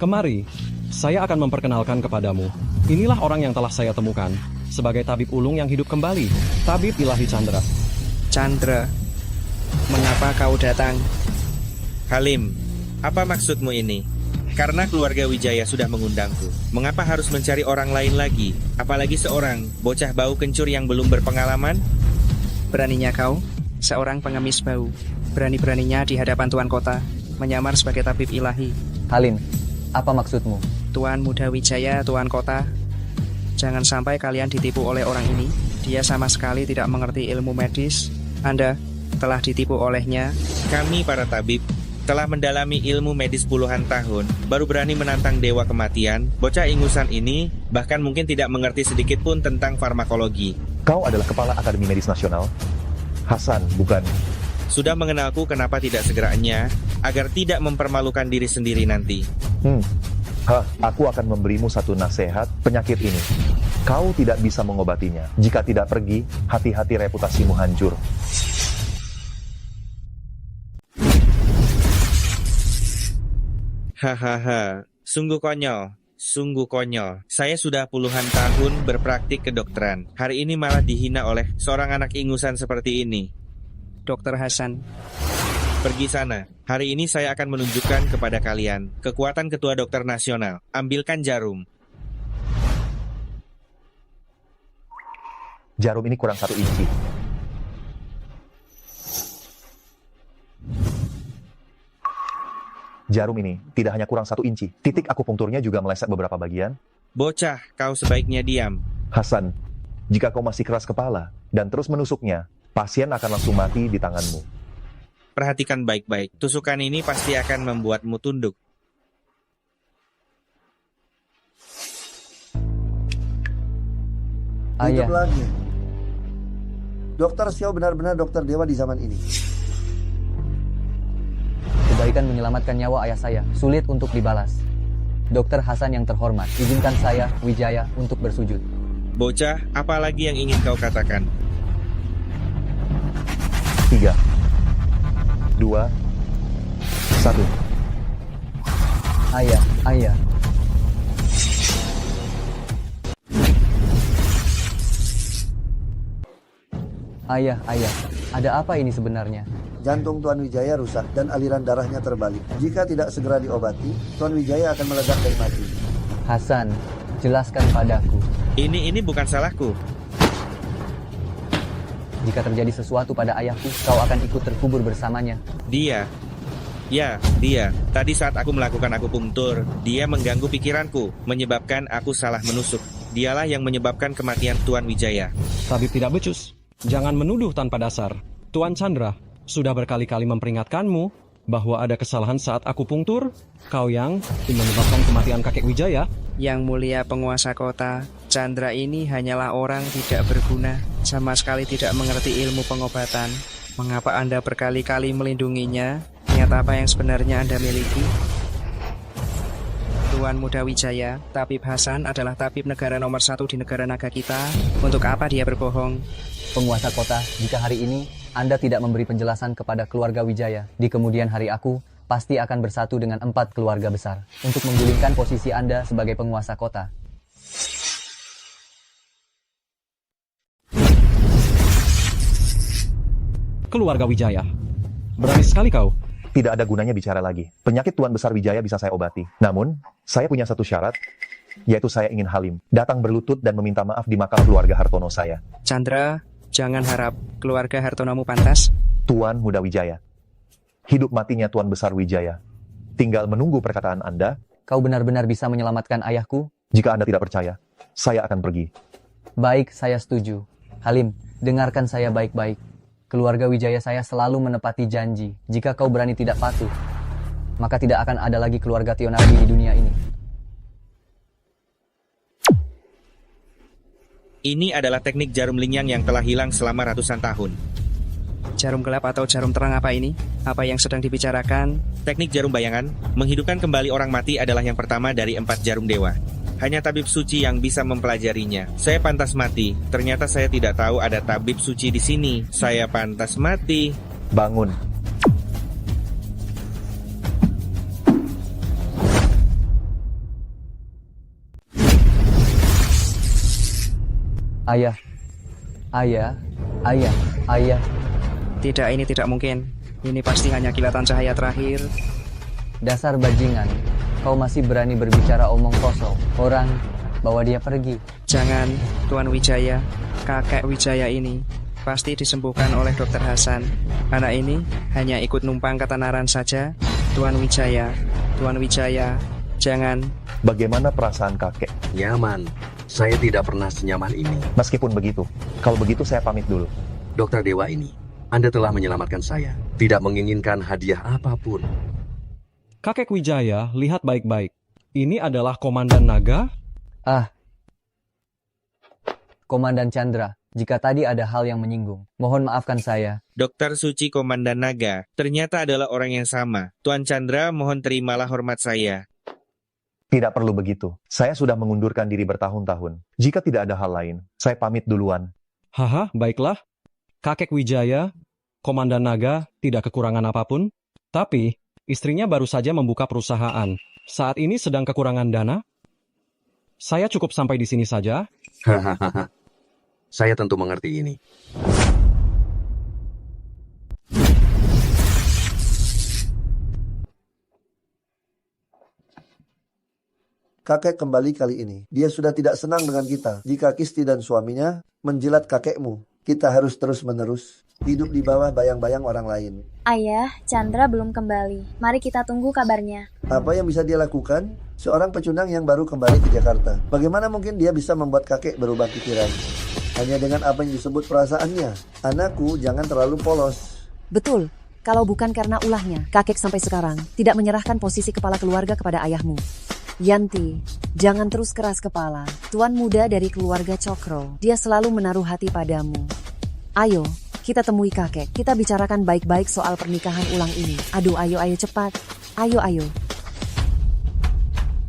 Kemari, saya akan memperkenalkan kepadamu. Inilah orang yang telah saya temukan sebagai tabib ulung yang hidup kembali, Tabib Ilahi Chandra. Chandra, mengapa kau datang? Halim, apa maksudmu ini? Karena keluarga Wijaya sudah mengundangku. Mengapa harus mencari orang lain lagi? Apalagi seorang bocah bau kencur yang belum berpengalaman? Beraninya kau, seorang pengemis bau, berani-beraninya di hadapan Tuan Kota, menyamar sebagai tabib ilahi. Halim, apa maksudmu? Tuan Muda Wijaya, Tuan Kota, jangan sampai kalian ditipu oleh orang ini. Dia sama sekali tidak mengerti ilmu medis. Anda telah ditipu olehnya. Kami para tabib telah mendalami ilmu medis puluhan tahun, baru berani menantang dewa kematian. Bocah ingusan ini bahkan mungkin tidak mengerti sedikit pun tentang farmakologi. Kau adalah Kepala Akademi Medis Nasional? Hasan, bukan? Sudah mengenalku, kenapa tidak segeranya agar tidak mempermalukan diri sendiri nanti? Aku akan memberimu satu nasihat penyakit ini. Kau tidak bisa mengobatinya. Jika tidak pergi, hati-hati reputasimu hancur. Hahaha, sungguh konyol. Sungguh konyol. Saya sudah puluhan tahun berpraktik kedokteran. Hari ini malah dihina oleh seorang anak ingusan seperti ini. Dokter Hasan, pergi sana. Hari ini saya akan menunjukkan kepada kalian kekuatan ketua dokter nasional. Ambilkan jarum. Jarum ini kurang 1 inci. Jarum ini tidak hanya kurang 1 inci. Titik akupunkturnya juga meleset beberapa bagian. Bocah, kau sebaiknya diam. Hasan, jika kau masih keras kepala dan terus menusuknya, pasien akan langsung mati di tanganmu. Perhatikan baik-baik. Tusukan ini pasti akan membuatmu tunduk. Hidup lagi. Dokter Xiao benar-benar dokter dewa di zaman ini. Kebaikan menyelamatkan nyawa ayah saya sulit untuk dibalas. Dokter Hasan yang terhormat, izinkan saya, Wijaya, untuk bersujud. Bocah, apa lagi yang ingin kau katakan? 3, 2, 1. Ayah. Ayah, ada apa ini sebenarnya? Jantung Tuan Wijaya rusak dan aliran darahnya terbalik. Jika tidak segera diobati, Tuan Wijaya akan meledak dan mati. Hasan, jelaskan padaku. Ini bukan salahku. Jika terjadi sesuatu pada ayahku, kau akan ikut terkubur bersamanya. Dia. Tadi saat aku melakukan akupunktur, dia mengganggu pikiranku, menyebabkan aku salah menusuk. Dialah yang menyebabkan kematian Tuan Wijaya. Tabib tidak becus. Jangan menuduh tanpa dasar. Tuan Chandra sudah berkali-kali memperingatkanmu bahwa ada kesalahan saat akupunktur. Kau yang menyebabkan kematian kakek Wijaya. Yang mulia penguasa kota, Chandra ini hanyalah orang tidak berguna, sama sekali tidak mengerti ilmu pengobatan. Mengapa Anda berkali-kali melindunginya? Niat apa yang sebenarnya Anda miliki? Tuan Muda Wijaya, Tabib Hasan adalah tabib negara nomor 1 di negara naga kita. Untuk apa dia berbohong? Penguasa kota, jika hari ini Anda tidak memberi penjelasan kepada keluarga Wijaya, di kemudian hari aku pasti akan bersatu dengan 4 keluarga besar untuk menggulingkan posisi Anda sebagai penguasa kota. Keluarga Wijaya. Berani sekali kau. Tidak ada gunanya bicara lagi. Penyakit Tuan Besar Wijaya bisa saya obati. Namun, saya punya satu syarat, yaitu saya ingin Halim datang berlutut dan meminta maaf di makam keluarga Hartono saya. Chandra, jangan harap keluarga Hartonomu pantas. Tuan Muda Wijaya, hidup matinya Tuan Besar Wijaya tinggal menunggu perkataan Anda. Kau benar-benar bisa menyelamatkan ayahku? Jika Anda tidak percaya, saya akan pergi. Baik, saya setuju. Halim, dengarkan saya baik-baik. Keluarga Wijaya saya selalu menepati janji. Jika kau berani tidak patuh, maka tidak akan ada lagi keluarga Tionardi di dunia ini. Ini adalah teknik jarum lingyang yang telah hilang selama ratusan tahun. Jarum gelap atau jarum terang apa ini? Apa yang sedang dibicarakan? Teknik jarum bayangan, menghidupkan kembali orang mati adalah yang pertama dari 4 jarum dewa. Hanya tabib suci yang bisa mempelajarinya. Saya pantas mati. Ternyata saya tidak tahu ada tabib suci di sini. Saya pantas mati. Bangun. Ayah. Ayah. Ayah. Ayah. Tidak, ini tidak mungkin. Ini pasti hanya kilatan cahaya terakhir. Dasar bajingan. Kau masih berani berbicara omong kosong. Orang, bawa dia pergi. Jangan, Tuan Wijaya. Kakek Wijaya ini pasti disembuhkan oleh Dr. Hasan. Anak ini hanya ikut numpang ketenaran saja. Tuan Wijaya, Tuan Wijaya, jangan. Bagaimana perasaan kakek? Nyaman. Saya tidak pernah senyaman ini. Meskipun begitu, kalau begitu saya pamit dulu. Dokter Dewa ini, Anda telah menyelamatkan saya. Tidak menginginkan hadiah apapun. Kakek Wijaya, lihat baik-baik. Ini adalah Komandan Naga? Komandan Chandra, jika tadi ada hal yang menyinggung, mohon maafkan saya. Dokter Suci Komandan Naga ternyata adalah orang yang sama. Tuan Chandra, mohon terimalah hormat saya. Tidak perlu begitu. Saya sudah mengundurkan diri bertahun-tahun. Jika tidak ada hal lain, saya pamit duluan. Haha, baiklah. Kakek Wijaya, Komandan Naga tidak kekurangan apapun. Tapi, istrinya baru saja membuka perusahaan. Saat ini sedang kekurangan dana. Saya cukup sampai di sini saja. Hahaha. Saya tentu mengerti ini. Kakek kembali kali ini. Dia sudah tidak senang dengan kita. Jika Kisti dan suaminya menjilat kakekmu, kita harus terus-menerus hidup di bawah bayang-bayang orang lain. Ayah, Chandra belum kembali. Mari kita tunggu kabarnya. Apa yang bisa dia lakukan? Seorang pecundang yang baru kembali ke Jakarta. Bagaimana mungkin dia bisa membuat kakek berubah pikiran? Hanya dengan apa yang disebut perasaannya. Anakku, jangan terlalu polos. Betul. Kalau bukan karena ulahnya, kakek sampai sekarang tidak menyerahkan posisi kepala keluarga kepada ayahmu. Yanti, jangan terus keras kepala. Tuan muda dari keluarga Cokro, dia selalu menaruh hati padamu. Ayo, kita temui kakek. Kita bicarakan baik-baik soal pernikahan ulang ini. Aduh, ayo cepat. Ayo.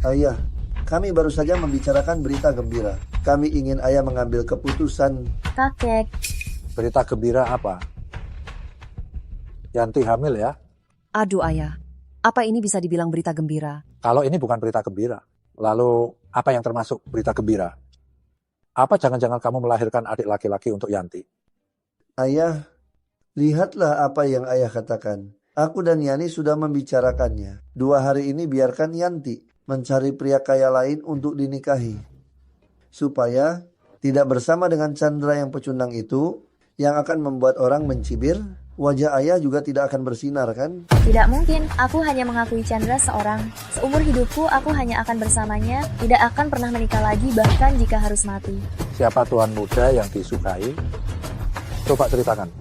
Ayah, kami baru saja membicarakan berita gembira. Kami ingin ayah mengambil keputusan. Kakek. Berita gembira apa? Yanti hamil ya? Aduh ayah, apa ini bisa dibilang berita gembira? Kalau ini bukan berita gembira, lalu apa yang termasuk berita gembira? Apa jangan-jangan kamu melahirkan adik laki-laki untuk Yanti? Ayah, lihatlah apa yang ayah katakan. Aku dan Yani sudah membicarakannya. 2 hari ini biarkan Yanti mencari pria kaya lain untuk dinikahi. Supaya tidak bersama dengan Chandra yang pecundang itu, yang akan membuat orang mencibir. Wajah ayah juga tidak akan bersinar, kan? Tidak mungkin, aku hanya mengakui Chandra seorang. Seumur hidupku, aku hanya akan bersamanya, tidak akan pernah menikah lagi, bahkan jika harus mati. Siapa tuan muda yang disukai? Coba ceritakan.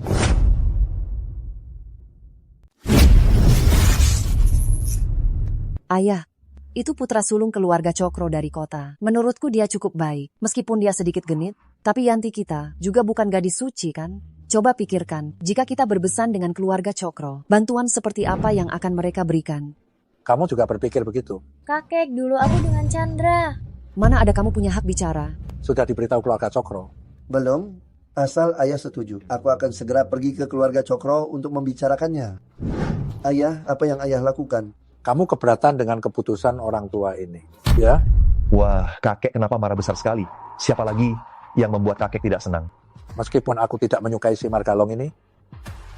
Ayah, Itu putra sulung keluarga Cokro dari kota. Menurutku dia cukup baik. Meskipun dia sedikit genit, tapi Yanti kita juga bukan gadis suci kan? Coba pikirkan, jika kita berbesan dengan keluarga Cokro, bantuan seperti apa yang akan mereka berikan? Kamu juga berpikir begitu? Kakek, dulu aku dengan Chandra. Mana ada kamu punya hak bicara? Sudah diberitahu keluarga Cokro? Belum, asal ayah setuju. Aku akan segera pergi ke keluarga Cokro untuk membicarakannya. Ayah, apa yang ayah lakukan? Kamu keberatan dengan keputusan orang tua ini, ya? Wah, kakek kenapa marah besar sekali? Siapa lagi yang membuat kakek tidak senang? Meskipun aku tidak menyukai si Margalong ini,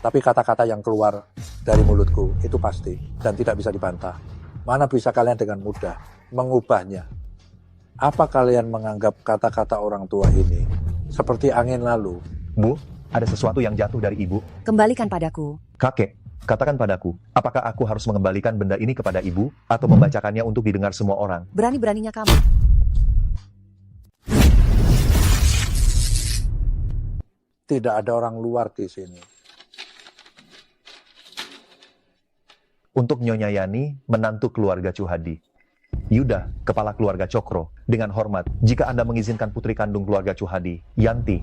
tapi kata-kata yang keluar dari mulutku itu pasti dan tidak bisa dibantah. Mana bisa kalian dengan mudah mengubahnya? Apa kalian menganggap kata-kata orang tua ini seperti angin lalu? Bu, ada sesuatu yang jatuh dari ibu. Kembalikan padaku. Kakek, katakan padaku, apakah aku harus mengembalikan benda ini kepada ibu atau membacakannya untuk didengar semua orang? Berani-beraninya kamu. Tidak ada orang luar di sini. Untuk Nyonya Yani, menantu keluarga Chuhadi. Yuda, kepala keluarga Cokro, dengan hormat, jika Anda mengizinkan putri kandung keluarga Chuhadi, Yanti,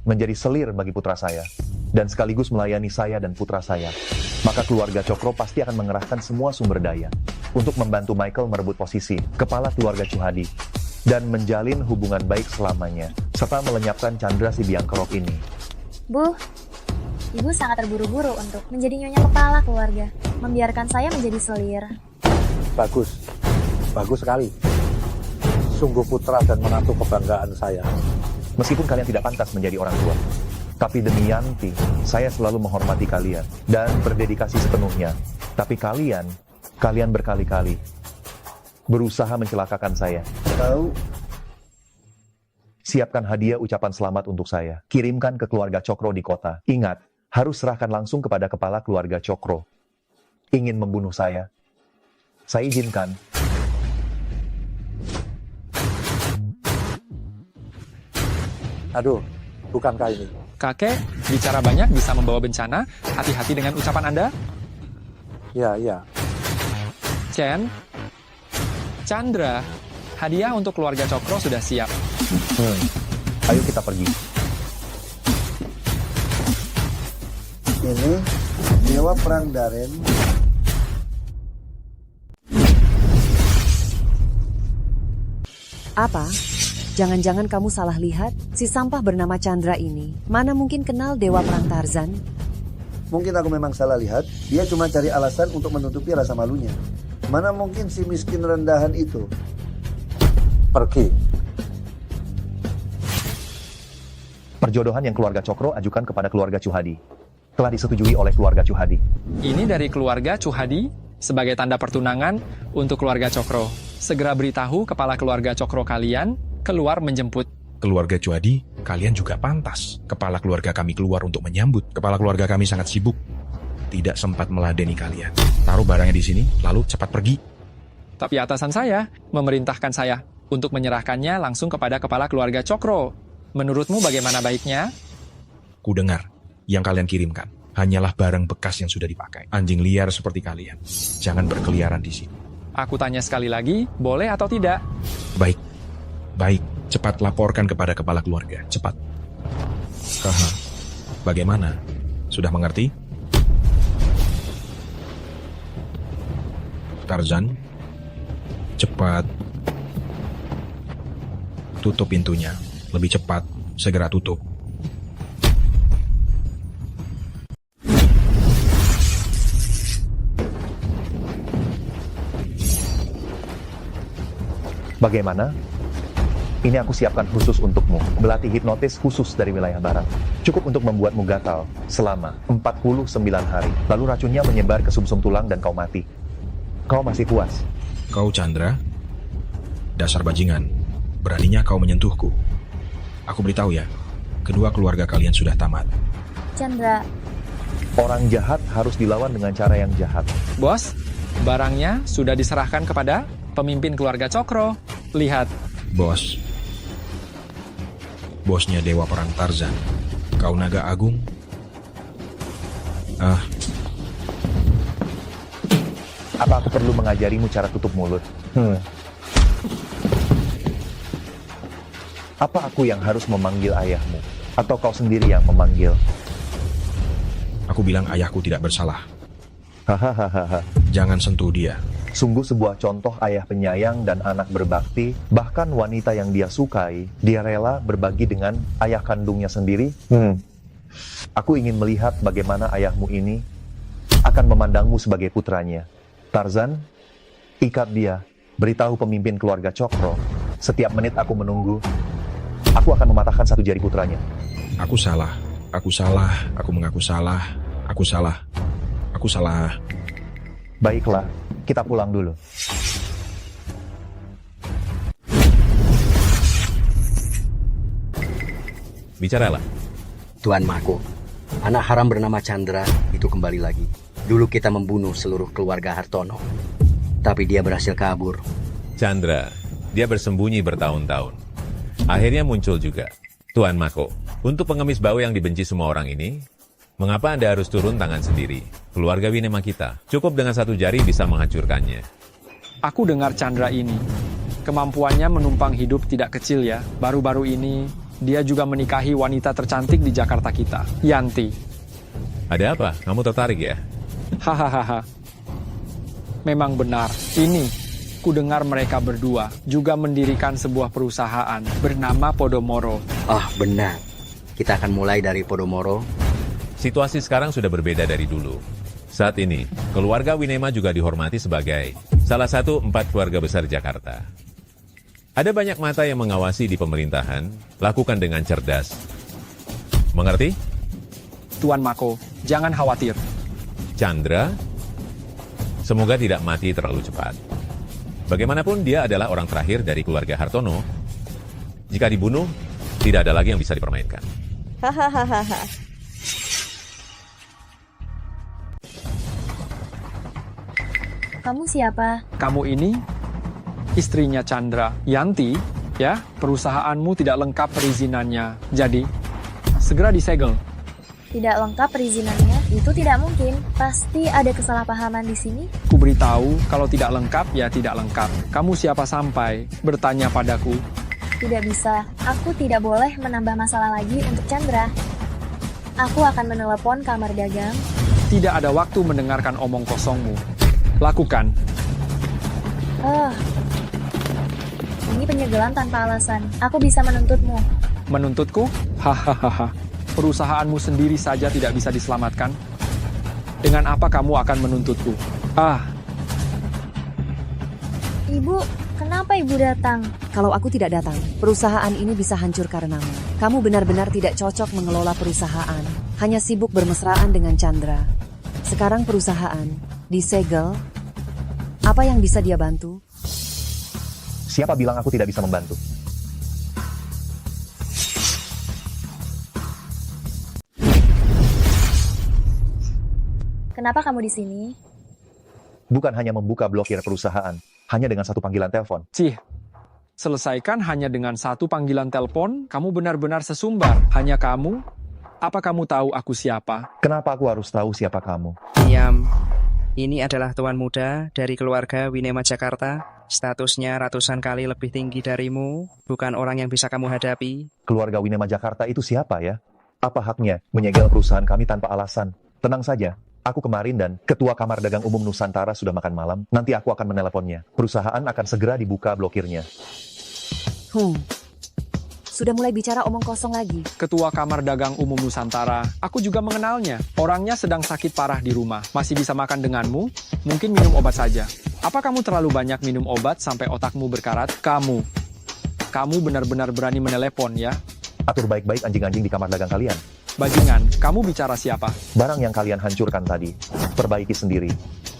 menjadi selir bagi putra saya, dan sekaligus melayani saya dan putra saya, maka keluarga Cokro pasti akan mengerahkan semua sumber daya untuk membantu Michael merebut posisi kepala keluarga Chuhadi dan menjalin hubungan baik selamanya, serta melenyapkan Chandra si biang kerok ini. Bu, ibu sangat terburu-buru untuk menjadi nyonya kepala keluarga, membiarkan saya menjadi selir. Bagus, bagus sekali. Sungguh putra dan menantu kebanggaan saya. Meskipun kalian tidak pantas menjadi orang tua, tapi demi Yanti, saya selalu menghormati kalian dan berdedikasi sepenuhnya. Tapi kalian berkali-kali berusaha mencelakakan saya. Tahu? Siapkan hadiah ucapan selamat untuk saya. Kirimkan ke keluarga Cokro di kota. Ingat, harus serahkan langsung kepada kepala keluarga Cokro. Ingin membunuh saya izinkan. Aduh, bukankah ini? Kakek, bicara banyak bisa membawa bencana. Hati-hati dengan ucapan Anda. Ya. Chen, Chandra, hadiah untuk keluarga Cokro sudah siap. Ayo kita pergi. Ini Dewa Perang Daren. Apa? Jangan-jangan kamu salah lihat? Si sampah bernama Chandra ini, mana mungkin kenal Dewa Perang Tarzan? Mungkin aku memang salah lihat. Dia cuma cari alasan untuk menutupi rasa malunya. Mana mungkin si miskin rendahan itu? Pergi. Perjodohan yang keluarga Cokro ajukan kepada keluarga Chuhadi telah disetujui oleh keluarga Chuhadi. Ini dari keluarga Chuhadi sebagai tanda pertunangan untuk keluarga Cokro. Segera beritahu kepala keluarga Cokro kalian keluar menjemput. Keluarga Chuhadi, kalian juga pantas. Kepala keluarga kami keluar untuk menyambut. Kepala keluarga kami sangat sibuk. Tidak sempat meladeni kalian. Taruh barangnya di sini, lalu cepat pergi. Tapi atasan saya memerintahkan saya untuk menyerahkannya langsung kepada kepala keluarga Cokro. Menurutmu bagaimana baiknya? Ku dengar, yang kalian kirimkan hanyalah barang bekas yang sudah dipakai. Anjing liar seperti kalian. Jangan berkeliaran di sini. Aku tanya sekali lagi, boleh atau tidak? Baik. Cepat laporkan kepada kepala keluarga. Cepat. Haha. Bagaimana? Sudah mengerti? Tarzan, cepat. Tutup pintunya. Lebih cepat. Segera tutup. Bagaimana? Ini aku siapkan khusus untukmu. Belati hipnotis khusus dari wilayah barat. Cukup untuk membuatmu gatal selama 49 hari. Lalu racunnya menyebar ke sumsum tulang dan kau mati. Kau masih puas? Kau Chandra? Dasar bajingan. Beraninya kau menyentuhku. Aku beritahu ya, kedua keluarga kalian sudah tamat. Chandra. Orang jahat harus dilawan dengan cara yang jahat. Bos, barangnya sudah diserahkan kepada pemimpin keluarga Cokro. Lihat. Bosnya Dewa Perang Tarzan. Kau naga agung? Apa aku perlu mengajarimu cara tutup mulut? Apa aku yang harus memanggil ayahmu? Atau kau sendiri yang memanggil? Aku bilang ayahku tidak bersalah. Hahaha. Jangan sentuh dia. Sungguh sebuah contoh ayah penyayang dan anak berbakti. Bahkan wanita yang dia sukai, dia rela berbagi dengan ayah kandungnya sendiri. Aku ingin melihat bagaimana ayahmu ini akan memandangmu sebagai putranya. Tarzan, ikat dia. Beritahu pemimpin keluarga Cokro. Setiap menit aku menunggu, aku akan mematahkan satu jari putranya. Aku salah. Aku salah. Aku mengaku salah. Aku salah. Aku salah. Baiklah, kita pulang dulu. Bicaralah. Tuan Mako, anak haram bernama Chandra itu kembali lagi. Dulu kita membunuh seluruh keluarga Hartono, tapi dia berhasil kabur. Chandra, dia bersembunyi bertahun-tahun. Akhirnya muncul juga. Tuan Mako, untuk pengemis bau yang dibenci semua orang ini, mengapa Anda harus turun tangan sendiri? Keluarga Winema kita, cukup dengan satu jari bisa menghancurkannya. Aku dengar Chandra ini. Kemampuannya menumpang hidup tidak kecil ya. Baru-baru ini, dia juga menikahi wanita tercantik di Jakarta kita, Yanti. Ada apa? Kamu tertarik ya? Hahaha. Memang benar. Ini, ku dengar mereka berdua juga mendirikan sebuah perusahaan bernama Podomoro. Ah, benar. Kita akan mulai dari Podomoro. Situasi sekarang sudah berbeda dari dulu. Saat ini, keluarga Winema juga dihormati sebagai salah satu 4 keluarga besar Jakarta. Ada banyak mata yang mengawasi di pemerintahan, lakukan dengan cerdas. Mengerti? Tuan Mako, jangan khawatir. Chandra, semoga tidak mati terlalu cepat. Bagaimanapun dia adalah orang terakhir dari keluarga Hartono. Jika dibunuh, tidak ada lagi yang bisa dipermainkan. Hahaha. Kamu siapa? Kamu ini istrinya Chandra, Yanti, ya. Perusahaanmu tidak lengkap perizinannya. Jadi, segera disegel. Tidak lengkap perizinannya? Itu tidak mungkin. Pasti ada kesalahpahaman di sini. Ku beritahu, kalau tidak lengkap, ya tidak lengkap. Kamu siapa sampai bertanya padaku? Tidak bisa. Aku tidak boleh menambah masalah lagi untuk Chandra. Aku akan menelepon kamar dagang. Tidak ada waktu mendengarkan omong kosongmu. Lakukan. Ini penyegelan tanpa alasan. Aku bisa menuntutmu. Menuntutku? Hahaha. Perusahaanmu sendiri saja tidak bisa diselamatkan. Dengan apa kamu akan menuntutku? Ibu, kenapa ibu datang? Kalau aku tidak datang, perusahaan ini bisa hancur karenamu. Kamu benar-benar tidak cocok mengelola perusahaan. Hanya sibuk bermesraan dengan Chandra. Sekarang perusahaan disegel. Apa yang bisa dia bantu? Siapa bilang aku tidak bisa membantu? Kenapa kamu di sini? Bukan hanya membuka blokir perusahaan, hanya dengan satu panggilan telepon. Cih, selesaikan hanya dengan satu panggilan telepon, kamu benar-benar sesumbar. Hanya kamu? Apa kamu tahu aku siapa? Kenapa aku harus tahu siapa kamu? Diam. Ini adalah tuan muda dari keluarga Winema Jakarta. Statusnya ratusan kali lebih tinggi darimu. Bukan orang yang bisa kamu hadapi. Keluarga Winema Jakarta itu siapa ya? Apa haknya menyegel perusahaan kami tanpa alasan? Tenang saja. Aku kemarin dan Ketua Kamar Dagang Umum Nusantara sudah makan malam. Nanti aku akan meneleponnya. Perusahaan akan segera dibuka blokirnya. Sudah mulai bicara omong kosong lagi. Ketua Kamar Dagang Umum Nusantara, aku juga mengenalnya. Orangnya sedang sakit parah di rumah. Masih bisa makan denganmu? Mungkin minum obat saja. Apa kamu terlalu banyak minum obat sampai otakmu berkarat? Kamu benar-benar berani menelepon ya? Atur baik-baik anjing-anjing di kamar dagang kalian. Bajingan, kamu bicara siapa? Barang yang kalian hancurkan tadi, perbaiki sendiri.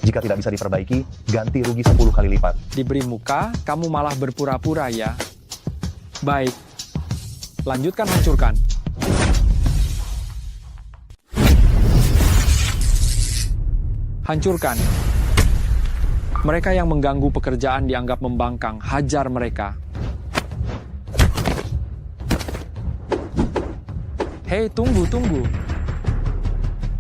Jika tidak bisa diperbaiki, ganti rugi 10 kali lipat. Diberi muka, kamu malah berpura-pura ya? Baik, lanjutkan hancurkan. Hancurkan. Mereka yang mengganggu pekerjaan dianggap membangkang, hajar mereka. Hei, tunggu.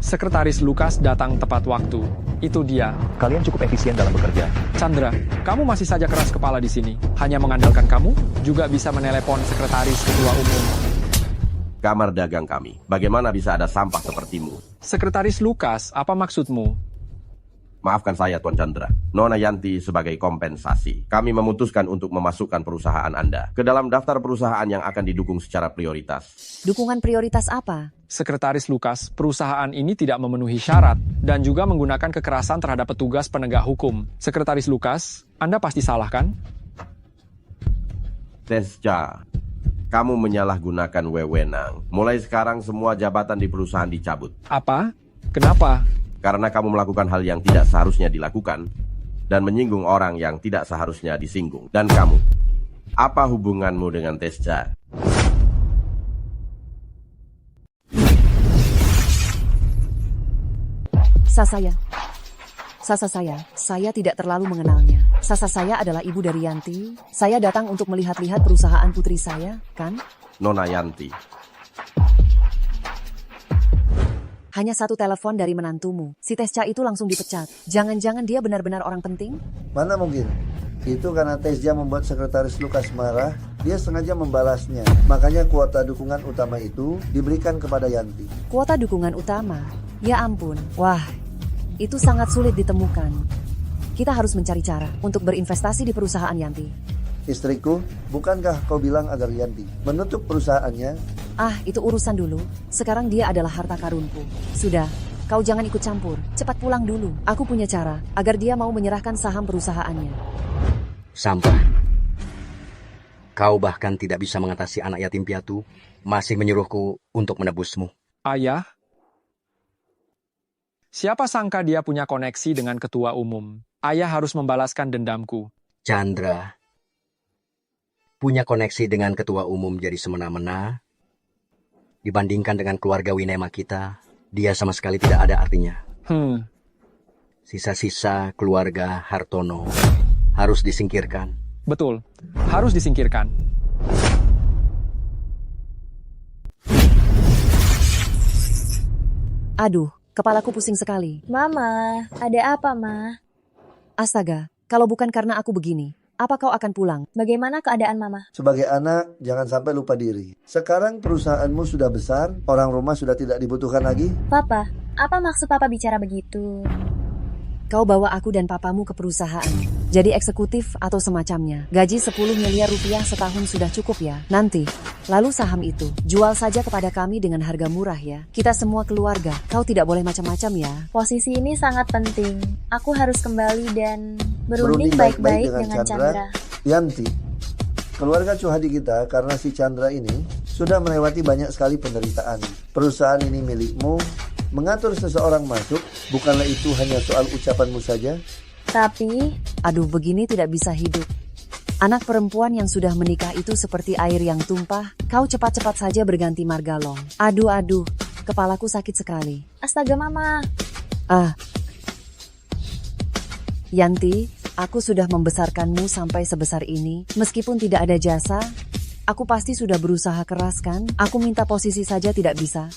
Sekretaris Lukas datang tepat waktu. Itu dia. Kalian cukup efisien dalam bekerja. Chandra, kamu masih saja keras kepala di sini. Hanya mengandalkan kamu, juga bisa menelepon sekretaris ketua umum. Kamar dagang kami. Bagaimana bisa ada sampah sepertimu? Sekretaris Lukas, apa maksudmu? Maafkan saya, Tuan Chandra. Nona Yanti sebagai kompensasi. Kami memutuskan untuk memasukkan perusahaan Anda ke dalam daftar perusahaan yang akan didukung secara prioritas. Dukungan prioritas apa? Sekretaris Lukas, perusahaan ini tidak memenuhi syarat dan juga menggunakan kekerasan terhadap petugas penegak hukum. Sekretaris Lukas, Anda pasti salah kan? Tesca, kamu menyalahgunakan wewenang. Mulai sekarang semua jabatan di perusahaan dicabut. Apa? Kenapa? Karena kamu melakukan hal yang tidak seharusnya dilakukan dan menyinggung orang yang tidak seharusnya disinggung. Dan kamu, apa hubunganmu dengan Tesca? Sasa saya tidak terlalu mengenalnya. Sasa saya adalah ibu dari Yanti. Saya datang untuk melihat-lihat perusahaan putri saya, kan? Nona Yanti. Hanya satu telepon dari menantumu. Si Tesca itu langsung dipecat. Jangan-jangan dia benar-benar orang penting? Mana mungkin? Itu karena Tesca membuat sekretaris Lukas marah, dia sengaja membalasnya. Makanya kuota dukungan utama itu diberikan kepada Yanti. Kuota dukungan utama? Ya ampun. Wah, itu sangat sulit ditemukan. Kita harus mencari cara untuk berinvestasi di perusahaan Yanti. Istriku, bukankah kau bilang agar Yanti menutup perusahaannya? Ah, itu urusan dulu. Sekarang dia adalah harta karunku. Sudah, kau jangan ikut campur. Cepat pulang dulu. Aku punya cara agar dia mau menyerahkan saham perusahaannya. Sampah. Kau bahkan tidak bisa mengatasi anak yatim piatu, masih menyuruhku untuk menebusmu. Ayah? Siapa sangka dia punya koneksi dengan ketua umum? Ayah harus membalaskan dendamku. Chandra, punya koneksi dengan ketua umum jadi semena-mena. Dibandingkan dengan keluarga Winema kita, dia sama sekali tidak ada artinya. Sisa-sisa keluarga Hartono harus disingkirkan. Betul, harus disingkirkan. Aduh, kepalaku pusing sekali. Mama, ada apa, Ma? Astaga, kalau bukan karena aku begini, apa kau akan pulang? Bagaimana keadaan Mama? Sebagai anak, jangan sampai lupa diri. Sekarang perusahaanmu sudah besar, orang rumah sudah tidak dibutuhkan lagi. Papa, apa maksud Papa bicara begitu? Kau bawa aku dan papamu ke perusahaan. Jadi eksekutif atau semacamnya. Gaji 10 miliar rupiah setahun sudah cukup ya. Nanti, lalu saham itu, jual saja kepada kami dengan harga murah ya. Kita semua keluarga, kau tidak boleh macam-macam ya. Posisi ini sangat penting. Aku harus kembali dan berunding baik-baik dengan Chandra. Yanti, keluarga Chuhadi kita karena si Chandra ini sudah melewati banyak sekali penderitaan. Perusahaan ini milikmu. Mengatur seseorang masuk, bukanlah itu hanya soal ucapanmu saja. Tapi, aduh begini tidak bisa hidup. Anak perempuan yang sudah menikah itu seperti air yang tumpah. Kau cepat-cepat saja berganti margalong. Aduh, kepalaku sakit sekali. Astaga Mama. Yanti, aku sudah membesarkanmu sampai sebesar ini. Meskipun tidak ada jasa, aku pasti sudah berusaha keras kan? Aku minta posisi saja tidak bisa.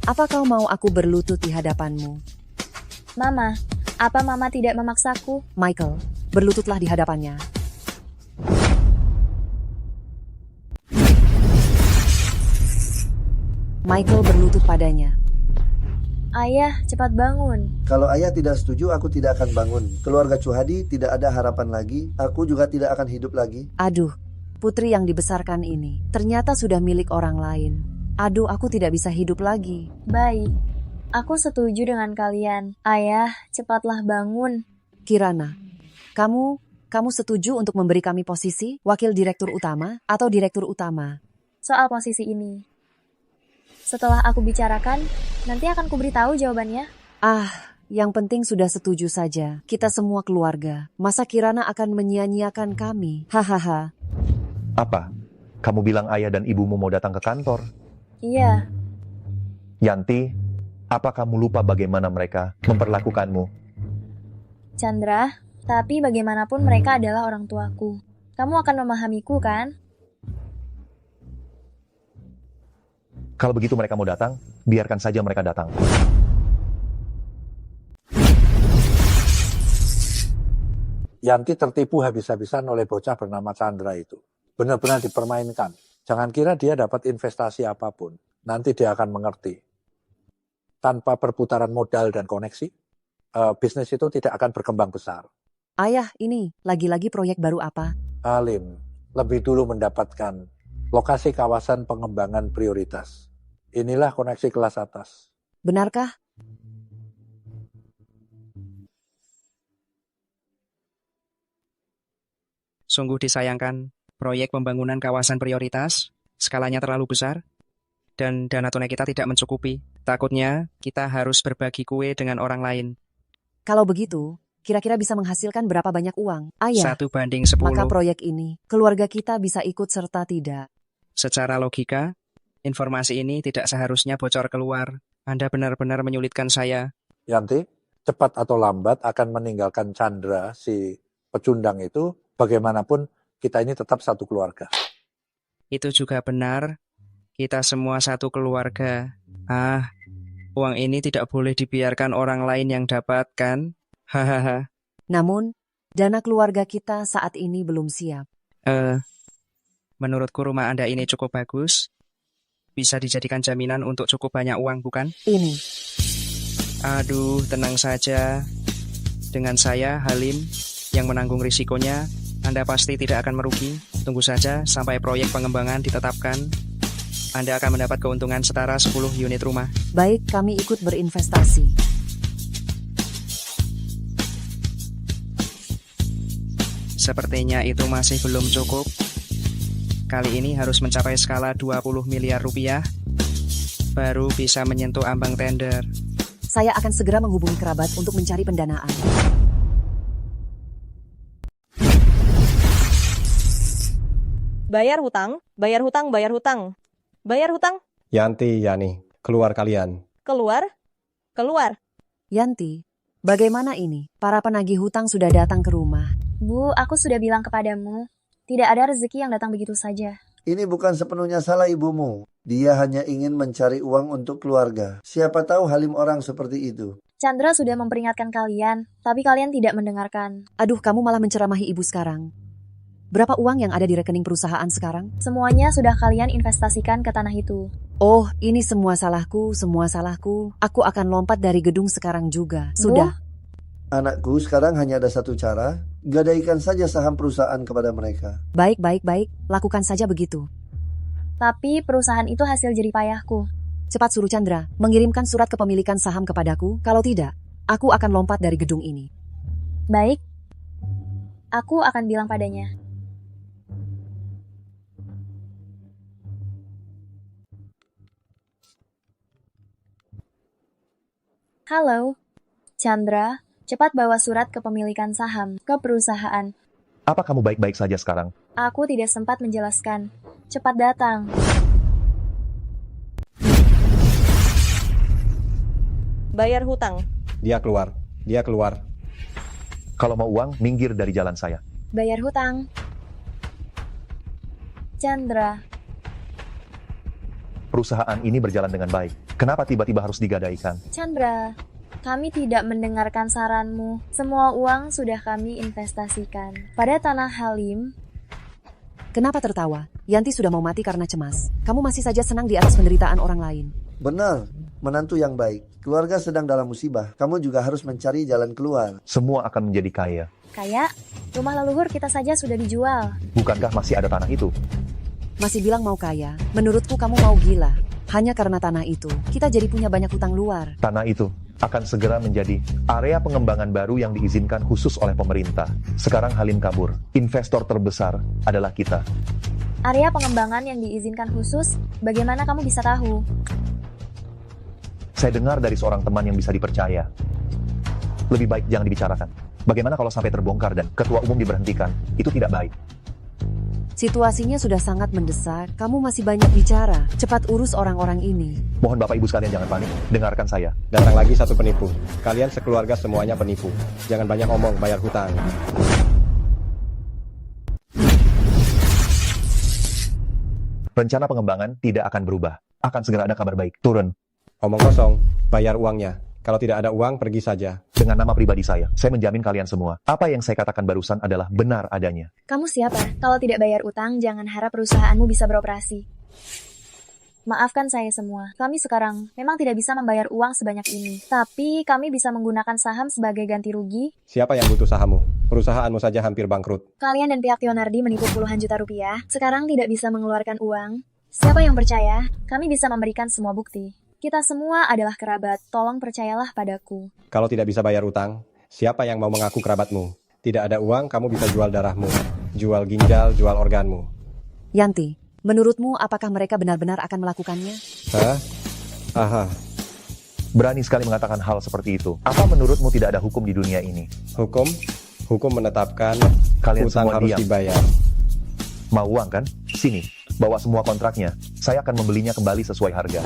Apa kau mau aku berlutut di hadapanmu? Mama, apa Mama tidak memaksaku? Michael, berlututlah di hadapannya. Michael berlutut padanya. Ayah, cepat bangun. Kalau ayah tidak setuju, aku tidak akan bangun. Keluarga Chuhadi tidak ada harapan lagi. Aku juga tidak akan hidup lagi. Aduh, putri yang dibesarkan ini ternyata sudah milik orang lain. Aduh, aku tidak bisa hidup lagi. Baik, aku setuju dengan kalian. Ayah, cepatlah bangun. Kirana, kamu setuju untuk memberi kami posisi wakil direktur utama atau direktur utama? Soal posisi ini, setelah aku bicarakan, nanti akan kuberitahu jawabannya. Yang penting sudah setuju saja. Kita semua keluarga. Masa Kirana akan menyia-nyiakan kami? Hahaha. Apa? Kamu bilang ayah dan ibumu mau datang ke kantor? Iya. Yanti, apa kamu lupa bagaimana mereka memperlakukanmu? Chandra, tapi bagaimanapun mereka adalah orang tuaku. Kamu akan memahamiku, kan? Kalau begitu mereka mau datang, biarkan saja mereka datang. Yanti tertipu habis-habisan oleh bocah bernama Chandra itu. Benar-benar dipermainkan. Jangan kira dia dapat investasi apapun. Nanti dia akan mengerti. Tanpa perputaran modal dan koneksi, bisnis itu tidak akan berkembang besar. Ayah, ini lagi-lagi proyek baru apa? Halim lebih dulu mendapatkan lokasi kawasan pengembangan prioritas. Inilah koneksi kelas atas. Benarkah? Sungguh disayangkan, proyek pembangunan kawasan prioritas, skalanya terlalu besar, dan dana tunai kita tidak mencukupi. Takutnya, kita harus berbagi kue dengan orang lain. Kalau begitu, kira-kira bisa menghasilkan berapa banyak uang? Ayah, 1:10. maka proyek ini, keluarga kita bisa ikut serta tidak? Secara logika, informasi ini tidak seharusnya bocor keluar. Anda benar-benar menyulitkan saya. Yanti, cepat atau lambat akan meninggalkan Chandra, si pecundang itu. Bagaimanapun, kita ini tetap satu keluarga. Itu juga benar. Kita semua satu keluarga. Uang ini tidak boleh dibiarkan orang lain yang dapatkan. Hahaha. Namun, dana keluarga kita saat ini belum siap. Menurutku rumah Anda ini cukup bagus. Bisa dijadikan jaminan untuk cukup banyak uang, bukan? Ini. Aduh, tenang saja. Dengan saya, Halim, yang menanggung risikonya, Anda pasti tidak akan merugi. Tunggu saja sampai proyek pengembangan ditetapkan. Anda akan mendapat keuntungan setara 10 unit rumah. Baik, kami ikut berinvestasi. Sepertinya itu masih belum cukup. Kali ini harus mencapai skala 20 miliar rupiah, baru bisa menyentuh ambang tender. Saya akan segera menghubungi kerabat untuk mencari pendanaan. Bayar hutang, bayar hutang, bayar hutang. Bayar hutang, Yanti, Yani, keluar kalian. keluar, keluar. Yanti, bagaimana ini? Para penagih hutang sudah datang ke rumah. Bu, aku sudah bilang kepadamu, tidak ada rezeki yang datang begitu saja. Ini bukan sepenuhnya salah ibumu. Dia hanya ingin mencari uang untuk keluarga. Siapa tahu Halim orang seperti itu. Chandra sudah memperingatkan kalian, tapi kalian tidak mendengarkan. Aduh, kamu malah menceramahi ibu sekarang. Berapa uang yang ada di rekening perusahaan sekarang? Semuanya sudah kalian investasikan ke tanah itu. Oh, ini semua salahku, semua salahku. Aku akan lompat dari gedung sekarang juga. Sudah. Anakku, sekarang hanya ada satu cara. Gadaikan saja saham perusahaan kepada mereka. Baik, baik, baik. Lakukan saja begitu. Tapi perusahaan itu hasil jerih payahku. Cepat suruh Chandra mengirimkan surat kepemilikan saham kepadaku. Kalau tidak, aku akan lompat dari gedung ini. Baik. Aku akan bilang padanya. Halo, Chandra, cepat bawa surat kepemilikan saham ke perusahaan. Apa kamu baik-baik saja sekarang? Aku tidak sempat menjelaskan. Cepat datang. Bayar hutang. Dia keluar. Dia keluar. Kalau mau uang, minggir dari jalan saya. Bayar hutang. Chandra. Perusahaan ini berjalan dengan baik. Kenapa tiba-tiba harus digadaikan? Chandra, kami tidak mendengarkan saranmu. Semua uang sudah kami investasikan pada tanah Halim. Kenapa tertawa? Yanti sudah mau mati karena cemas. Kamu masih saja senang di atas penderitaan orang lain. Benar, menantu yang baik. Keluarga sedang dalam musibah. Kamu juga harus mencari jalan keluar. Semua akan menjadi kaya. Kaya, rumah leluhur kita saja sudah dijual. Bukankah masih ada tanah itu? Masih bilang mau kaya? Menurutku kamu mau gila. Hanya karena tanah itu, kita jadi punya banyak hutang luar. Tanah itu akan segera menjadi area pengembangan baru yang diizinkan khusus oleh pemerintah. Sekarang Halim kabur. Investor terbesar adalah kita. Area pengembangan yang diizinkan khusus, bagaimana kamu bisa tahu? Saya dengar dari seorang teman yang bisa dipercaya. Lebih baik jangan dibicarakan. Bagaimana kalau sampai terbongkar dan ketua umum diberhentikan? Itu tidak baik. Situasinya sudah sangat mendesak. Kamu masih banyak bicara. Cepat urus orang-orang ini. Mohon Bapak Ibu sekalian jangan panik. Dengarkan saya. Datang lagi satu penipu. Kalian sekeluarga semuanya penipu. Jangan banyak omong, bayar hutang. Rencana pengembangan tidak akan berubah. Akan segera ada kabar baik. Turun. Omong kosong, bayar uangnya. Kalau tidak ada uang, pergi saja. Dengan nama pribadi saya menjamin kalian semua. Apa yang saya katakan barusan adalah benar adanya. Kamu siapa? Kalau tidak bayar utang, jangan harap perusahaanmu bisa beroperasi. Maafkan saya semua. Kami sekarang memang tidak bisa membayar uang sebanyak ini. Tapi kami bisa menggunakan saham sebagai ganti rugi. Siapa yang butuh sahammu? Perusahaanmu saja hampir bangkrut. Kalian dan pihak Tionardi menipu puluhan juta rupiah. Sekarang tidak bisa mengeluarkan uang. Siapa yang percaya? Kami bisa memberikan semua bukti. Kita semua adalah kerabat. Tolong percayalah padaku. Kalau tidak bisa bayar utang, siapa yang mau mengaku kerabatmu? Tidak ada uang, kamu bisa jual darahmu. Jual ginjal, jual organmu. Yanti, menurutmu apakah mereka benar-benar akan melakukannya? Hah? Aha. Berani sekali mengatakan hal seperti itu. Apa menurutmu tidak ada hukum di dunia ini? Hukum? Hukum menetapkan Kalian utang semua harus diam. dibayar. Mau uang kan? Sini, bawa semua kontraknya. Saya akan membelinya kembali sesuai harga.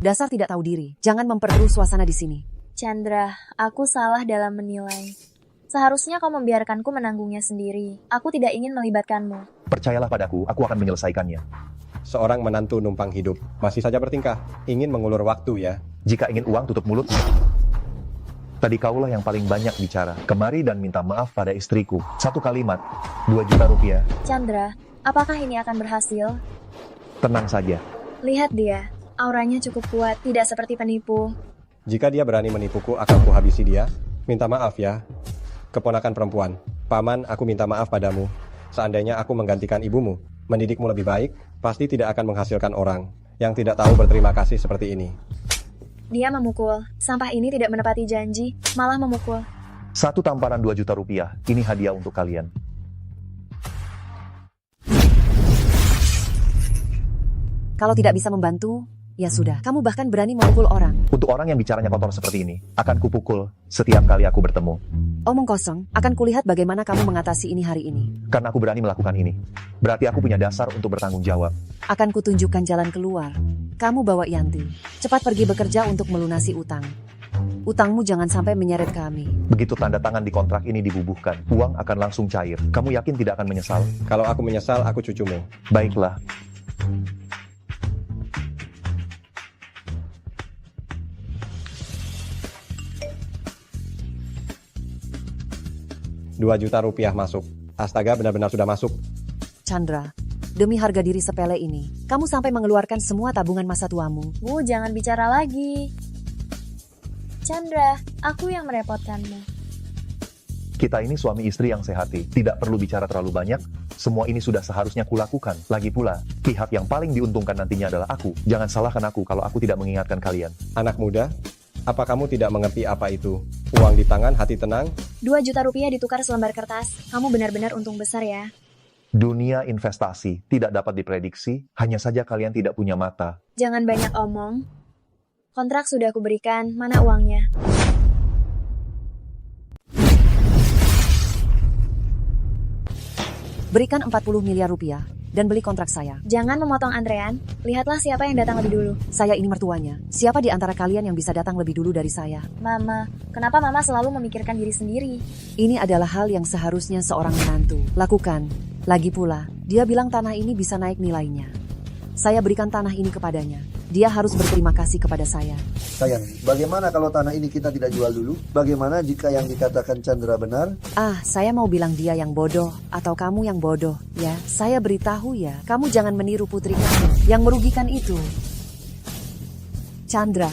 Dasar tidak tahu diri. Jangan memperkeruh suasana di sini. Chandra, aku salah dalam menilai. Seharusnya kau membiarkanku menanggungnya sendiri. Aku tidak ingin melibatkanmu. Percayalah padaku, aku akan menyelesaikannya. Seorang menantu numpang hidup, masih saja bertingkah. Ingin mengulur waktu ya. Jika ingin uang, tutup mulutmu. Tadi kaulah yang paling banyak bicara. Kemari dan minta maaf pada istriku. 1 kalimat, 2 juta rupiah. Chandra, apakah ini akan berhasil? Tenang saja. Lihat dia. Auranya cukup kuat, tidak seperti penipu. Jika dia berani menipuku, akan kuhabisi dia. Minta maaf ya. Keponakan perempuan. Paman, aku minta maaf padamu. Seandainya aku menggantikan ibumu, mendidikmu lebih baik, pasti tidak akan menghasilkan orang yang tidak tahu berterima kasih seperti ini. Dia memukul. Sampah ini tidak menepati janji, malah memukul. 1 tamparan 2 juta rupiah. Ini hadiah untuk kalian. Kalau tidak bisa membantu, ya sudah. Kamu bahkan berani memukul orang. Untuk orang yang bicaranya kotor seperti ini, akan kupukul setiap kali aku bertemu. Omong kosong, akan kulihat bagaimana kamu mengatasi ini hari ini. Karena aku berani melakukan ini. Berarti aku punya dasar untuk bertanggung jawab. Akan kutunjukkan jalan keluar. Kamu bawa Yanti. Cepat pergi bekerja untuk melunasi utang. Utangmu jangan sampai menyeret kami. Begitu tanda tangan di kontrak ini dibubuhkan, uang akan langsung cair. Kamu yakin tidak akan menyesal? Kalau aku menyesal, aku cucumu. Baiklah. Rp2 juta masuk. Astaga, benar-benar sudah masuk. Chandra, demi harga diri sepele ini, kamu sampai mengeluarkan semua tabungan masa tuamu. Bu, jangan bicara lagi. Chandra, aku yang merepotkanmu. Kita ini suami istri yang sehati. Tidak perlu bicara terlalu banyak. Semua ini sudah seharusnya kulakukan. Lagi pula, pihak yang paling diuntungkan nantinya adalah aku. Jangan salahkan aku kalau aku tidak mengingatkan kalian. Anak muda, apa kamu tidak mengerti apa itu? Uang di tangan, hati tenang. 2 juta rupiah ditukar selembar kertas. Kamu benar-benar untung besar ya. Dunia investasi tidak dapat diprediksi, hanya saja kalian tidak punya mata. Jangan banyak omong. Kontrak sudah aku berikan, mana uangnya? Berikan 40 miliar rupiah dan beli kontrak saya. Jangan memotong antrean. Lihatlah siapa yang datang lebih dulu. Saya ini mertuanya. Siapa di antara kalian yang bisa datang lebih dulu dari saya? Mama, kenapa Mama selalu memikirkan diri sendiri? Ini adalah hal yang seharusnya seorang menantu lakukan. Lagi pula, dia bilang tanah ini bisa naik nilainya. Saya berikan tanah ini kepadanya. Dia harus berterima kasih kepada saya. Sayang, bagaimana kalau tanah ini kita tidak jual dulu? Bagaimana jika yang dikatakan Chandra benar? Saya mau bilang dia yang bodoh atau kamu yang bodoh, ya. Saya beritahu ya, kamu jangan meniru putri kamu. Yang merugikan itu Chandra.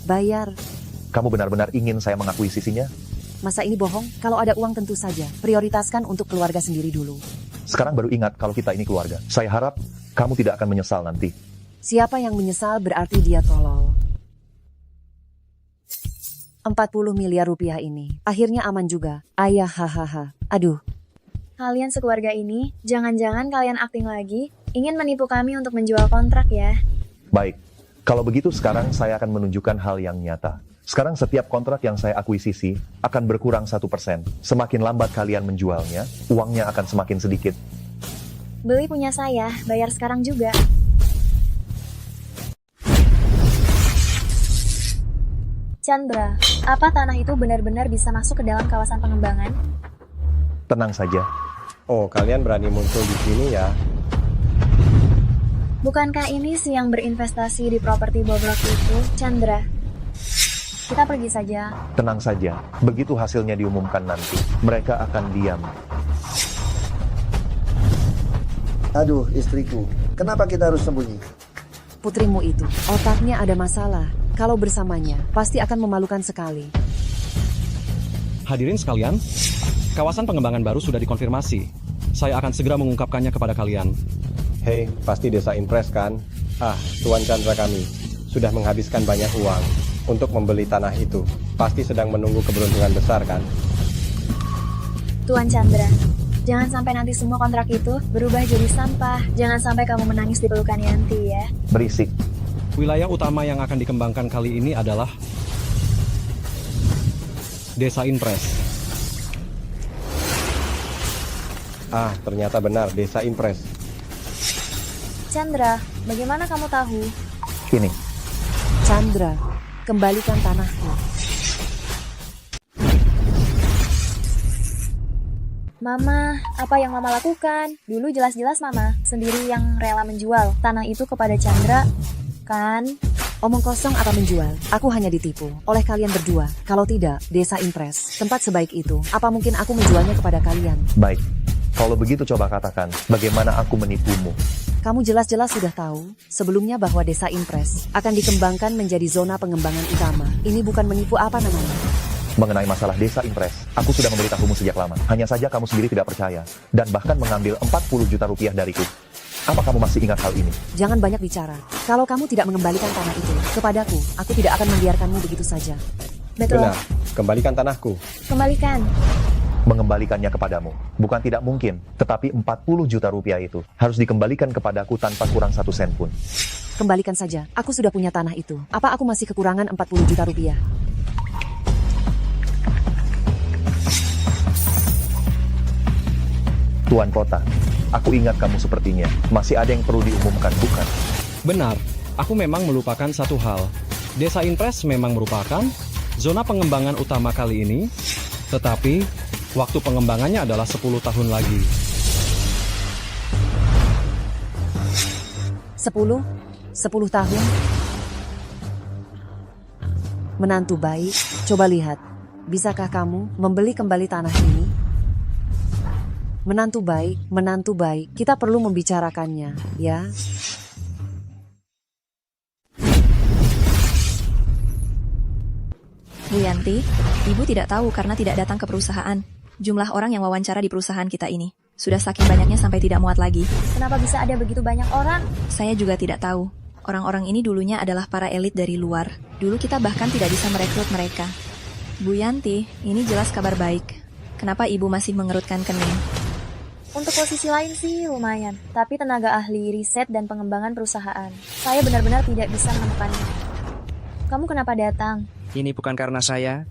Bayar. Kamu benar-benar ingin saya mengakui sisinya? Masa ini bohong? Kalau ada uang tentu saja. Prioritaskan untuk keluarga sendiri dulu. Sekarang baru ingat kalau kita ini keluarga. Saya harap kamu tidak akan menyesal nanti. Siapa yang menyesal berarti dia tolol. 40 miliar rupiah ini. Akhirnya aman juga. Ayah, hahaha. Aduh. Kalian sekeluarga ini, jangan-jangan kalian akting lagi, ingin menipu kami untuk menjual kontrak ya. Baik. Kalau begitu sekarang saya akan menunjukkan hal yang nyata. Sekarang setiap kontrak yang saya akuisisi akan berkurang 1%. Semakin lambat kalian menjualnya, uangnya akan semakin sedikit. Beli punya saya, bayar sekarang juga. Chandra, apa tanah itu benar-benar bisa masuk ke dalam kawasan pengembangan? Tenang saja. Oh, kalian berani muncul di sini ya? Bukankah ini si yang berinvestasi di properti bobrok itu, Chandra? Kita pergi saja. Tenang saja, begitu hasilnya diumumkan nanti, mereka akan diam. Aduh, istriku, kenapa kita harus sembunyi? Putrimu itu, otaknya ada masalah. Kalau bersamanya, pasti akan memalukan sekali. Hadirin sekalian, kawasan pengembangan baru sudah dikonfirmasi. Saya akan segera mengungkapkannya kepada kalian. Hei, pasti desa Impres kan? Tuan Chandra kami sudah menghabiskan banyak uang untuk membeli tanah itu. Pasti sedang menunggu keberuntungan besar kan? Tuan Chandra, jangan sampai nanti semua kontrak itu berubah jadi sampah. Jangan sampai kamu menangis di pelukan Yanti ya. Berisik. Wilayah utama yang akan dikembangkan kali ini adalah Desa Impres. Ternyata benar, Desa Impres. Chandra, bagaimana kamu tahu? Ini. Chandra, kembalikan tanahku. Mama, apa yang Mama lakukan? Dulu jelas-jelas Mama sendiri yang rela menjual tanah itu kepada Chandra, kan? Omong kosong atau menjual, aku hanya ditipu oleh kalian berdua. Kalau tidak, Desa Impres, tempat sebaik itu, apa mungkin aku menjualnya kepada kalian? Baik, kalau begitu coba katakan, bagaimana aku menipumu? Kamu jelas-jelas sudah tahu sebelumnya bahwa Desa Impres akan dikembangkan menjadi zona pengembangan utama. Ini bukan menipu apa namanya? Mengenai masalah Desa Impres, aku sudah memberitahumu sejak lama. Hanya saja kamu sendiri tidak percaya, dan bahkan mengambil 40 juta rupiah dariku. Apa kamu masih ingat hal ini? Jangan banyak bicara. Kalau kamu tidak mengembalikan tanah itu kepadaku, aku tidak akan membiarkanmu begitu saja. Betul. Benar, kembalikan tanahku. Kembalikan. Mengembalikannya kepadamu. Bukan tidak mungkin, tetapi 40 juta rupiah itu harus dikembalikan kepadaku tanpa kurang 1 sen pun. Kembalikan saja, aku sudah punya tanah itu. Apa aku masih kekurangan 40 juta rupiah? Tuan Kota, aku ingat kamu sepertinya. Masih ada yang perlu diumumkan, bukan? Benar, aku memang melupakan satu hal. Desa Impres memang merupakan zona pengembangan utama kali ini, tetapi waktu pengembangannya adalah 10 tahun lagi. 10 tahun? Menantu baik, coba lihat. Bisakah kamu membeli kembali tanah ini? Menantu baik, kita perlu membicarakannya, ya. Bu Yanti, Ibu tidak tahu karena tidak datang ke perusahaan. Jumlah orang yang wawancara di perusahaan kita ini sudah saking banyaknya sampai tidak muat lagi. Kenapa bisa ada begitu banyak orang? Saya juga tidak tahu. Orang-orang ini dulunya adalah para elit dari luar. Dulu kita bahkan tidak bisa merekrut mereka. Bu Yanti, ini jelas kabar baik. Kenapa Ibu masih mengerutkan kening? Untuk posisi lain sih lumayan, tapi tenaga ahli riset dan pengembangan perusahaan, saya benar-benar tidak bisa menemukannya. Kamu kenapa datang? Ini bukan karena saya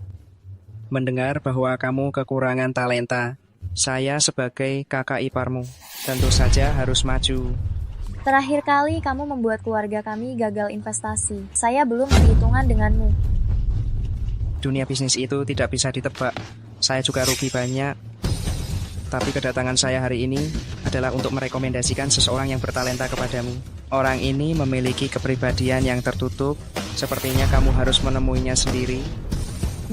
mendengar bahwa kamu kekurangan talenta. Saya sebagai kakak iparmu, tentu saja harus maju. Terakhir kali kamu membuat keluarga kami gagal investasi. Saya belum berhitungan denganmu. Dunia bisnis itu tidak bisa ditebak. Saya juga rugi banyak. Tapi kedatangan saya hari ini adalah untuk merekomendasikan seseorang yang bertalenta kepadamu. Orang ini memiliki kepribadian yang tertutup. Sepertinya kamu harus menemuinya sendiri.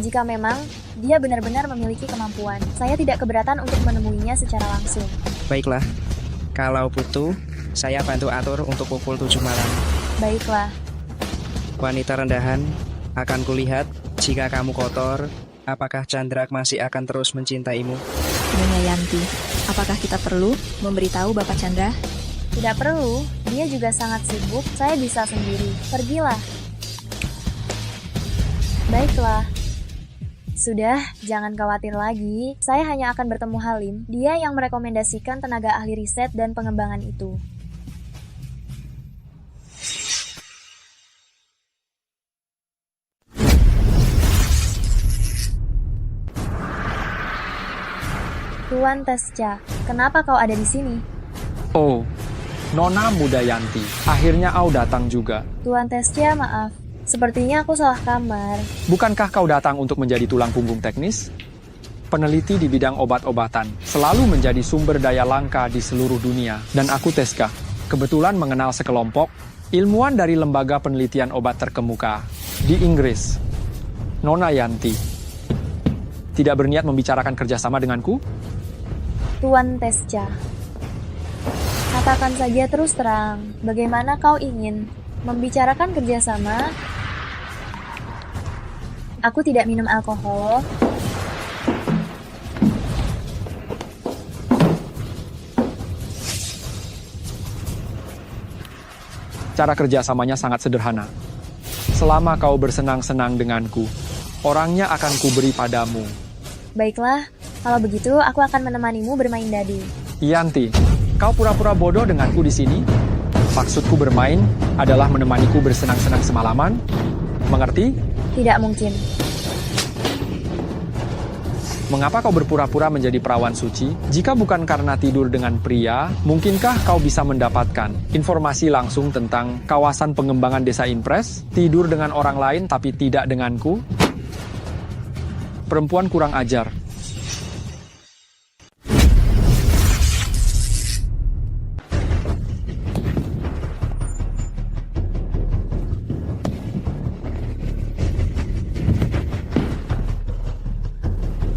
Jika memang dia benar-benar memiliki kemampuan, saya tidak keberatan untuk menemuinya secara langsung. Baiklah, kalau butuh, saya bantu atur untuk pukul 7 malam. Baiklah. Wanita rendahan, akan kulihat jika kamu kotor, apakah Chandra masih akan terus mencintaimu? Nyonya Yanti, apakah kita perlu memberitahu Bapak Chandra? Tidak perlu, dia juga sangat sibuk, saya bisa sendiri. Pergilah. Baiklah. Sudah, jangan khawatir lagi. Saya hanya akan bertemu Halim, dia yang merekomendasikan tenaga ahli riset dan pengembangan itu. Tuan Tesca, kenapa kau ada di sini? Oh, Nona Muda Yanti, akhirnya kau datang juga. Tuan Tesca, maaf. Sepertinya aku salah kamar. Bukankah kau datang untuk menjadi tulang punggung teknis? Peneliti di bidang obat-obatan selalu menjadi sumber daya langka di seluruh dunia. Dan aku Teska, kebetulan mengenal sekelompok ilmuwan dari lembaga penelitian obat terkemuka di Inggris. Nona Yanti, tidak berniat membicarakan kerjasama denganku? Tuan Tesca, katakan saja terus terang, bagaimana kau ingin membicarakan kerjasama? Aku tidak minum alkohol. Cara kerjasamanya sangat sederhana. Selama kau bersenang-senang denganku, orangnya akan kuberi padamu. Baiklah, kalau begitu aku akan menemanimu bermain dadu. Yanti, kau pura-pura bodoh denganku di sini? Maksudku bermain adalah menemaniku bersenang-senang semalaman. Mengerti? Tidak mungkin. Mengapa kau berpura-pura menjadi perawan suci? Jika bukan karena tidur dengan pria, mungkinkah kau bisa mendapatkan informasi langsung tentang kawasan pengembangan desa Impres? Tidur dengan orang lain tapi tidak denganku? Perempuan kurang ajar.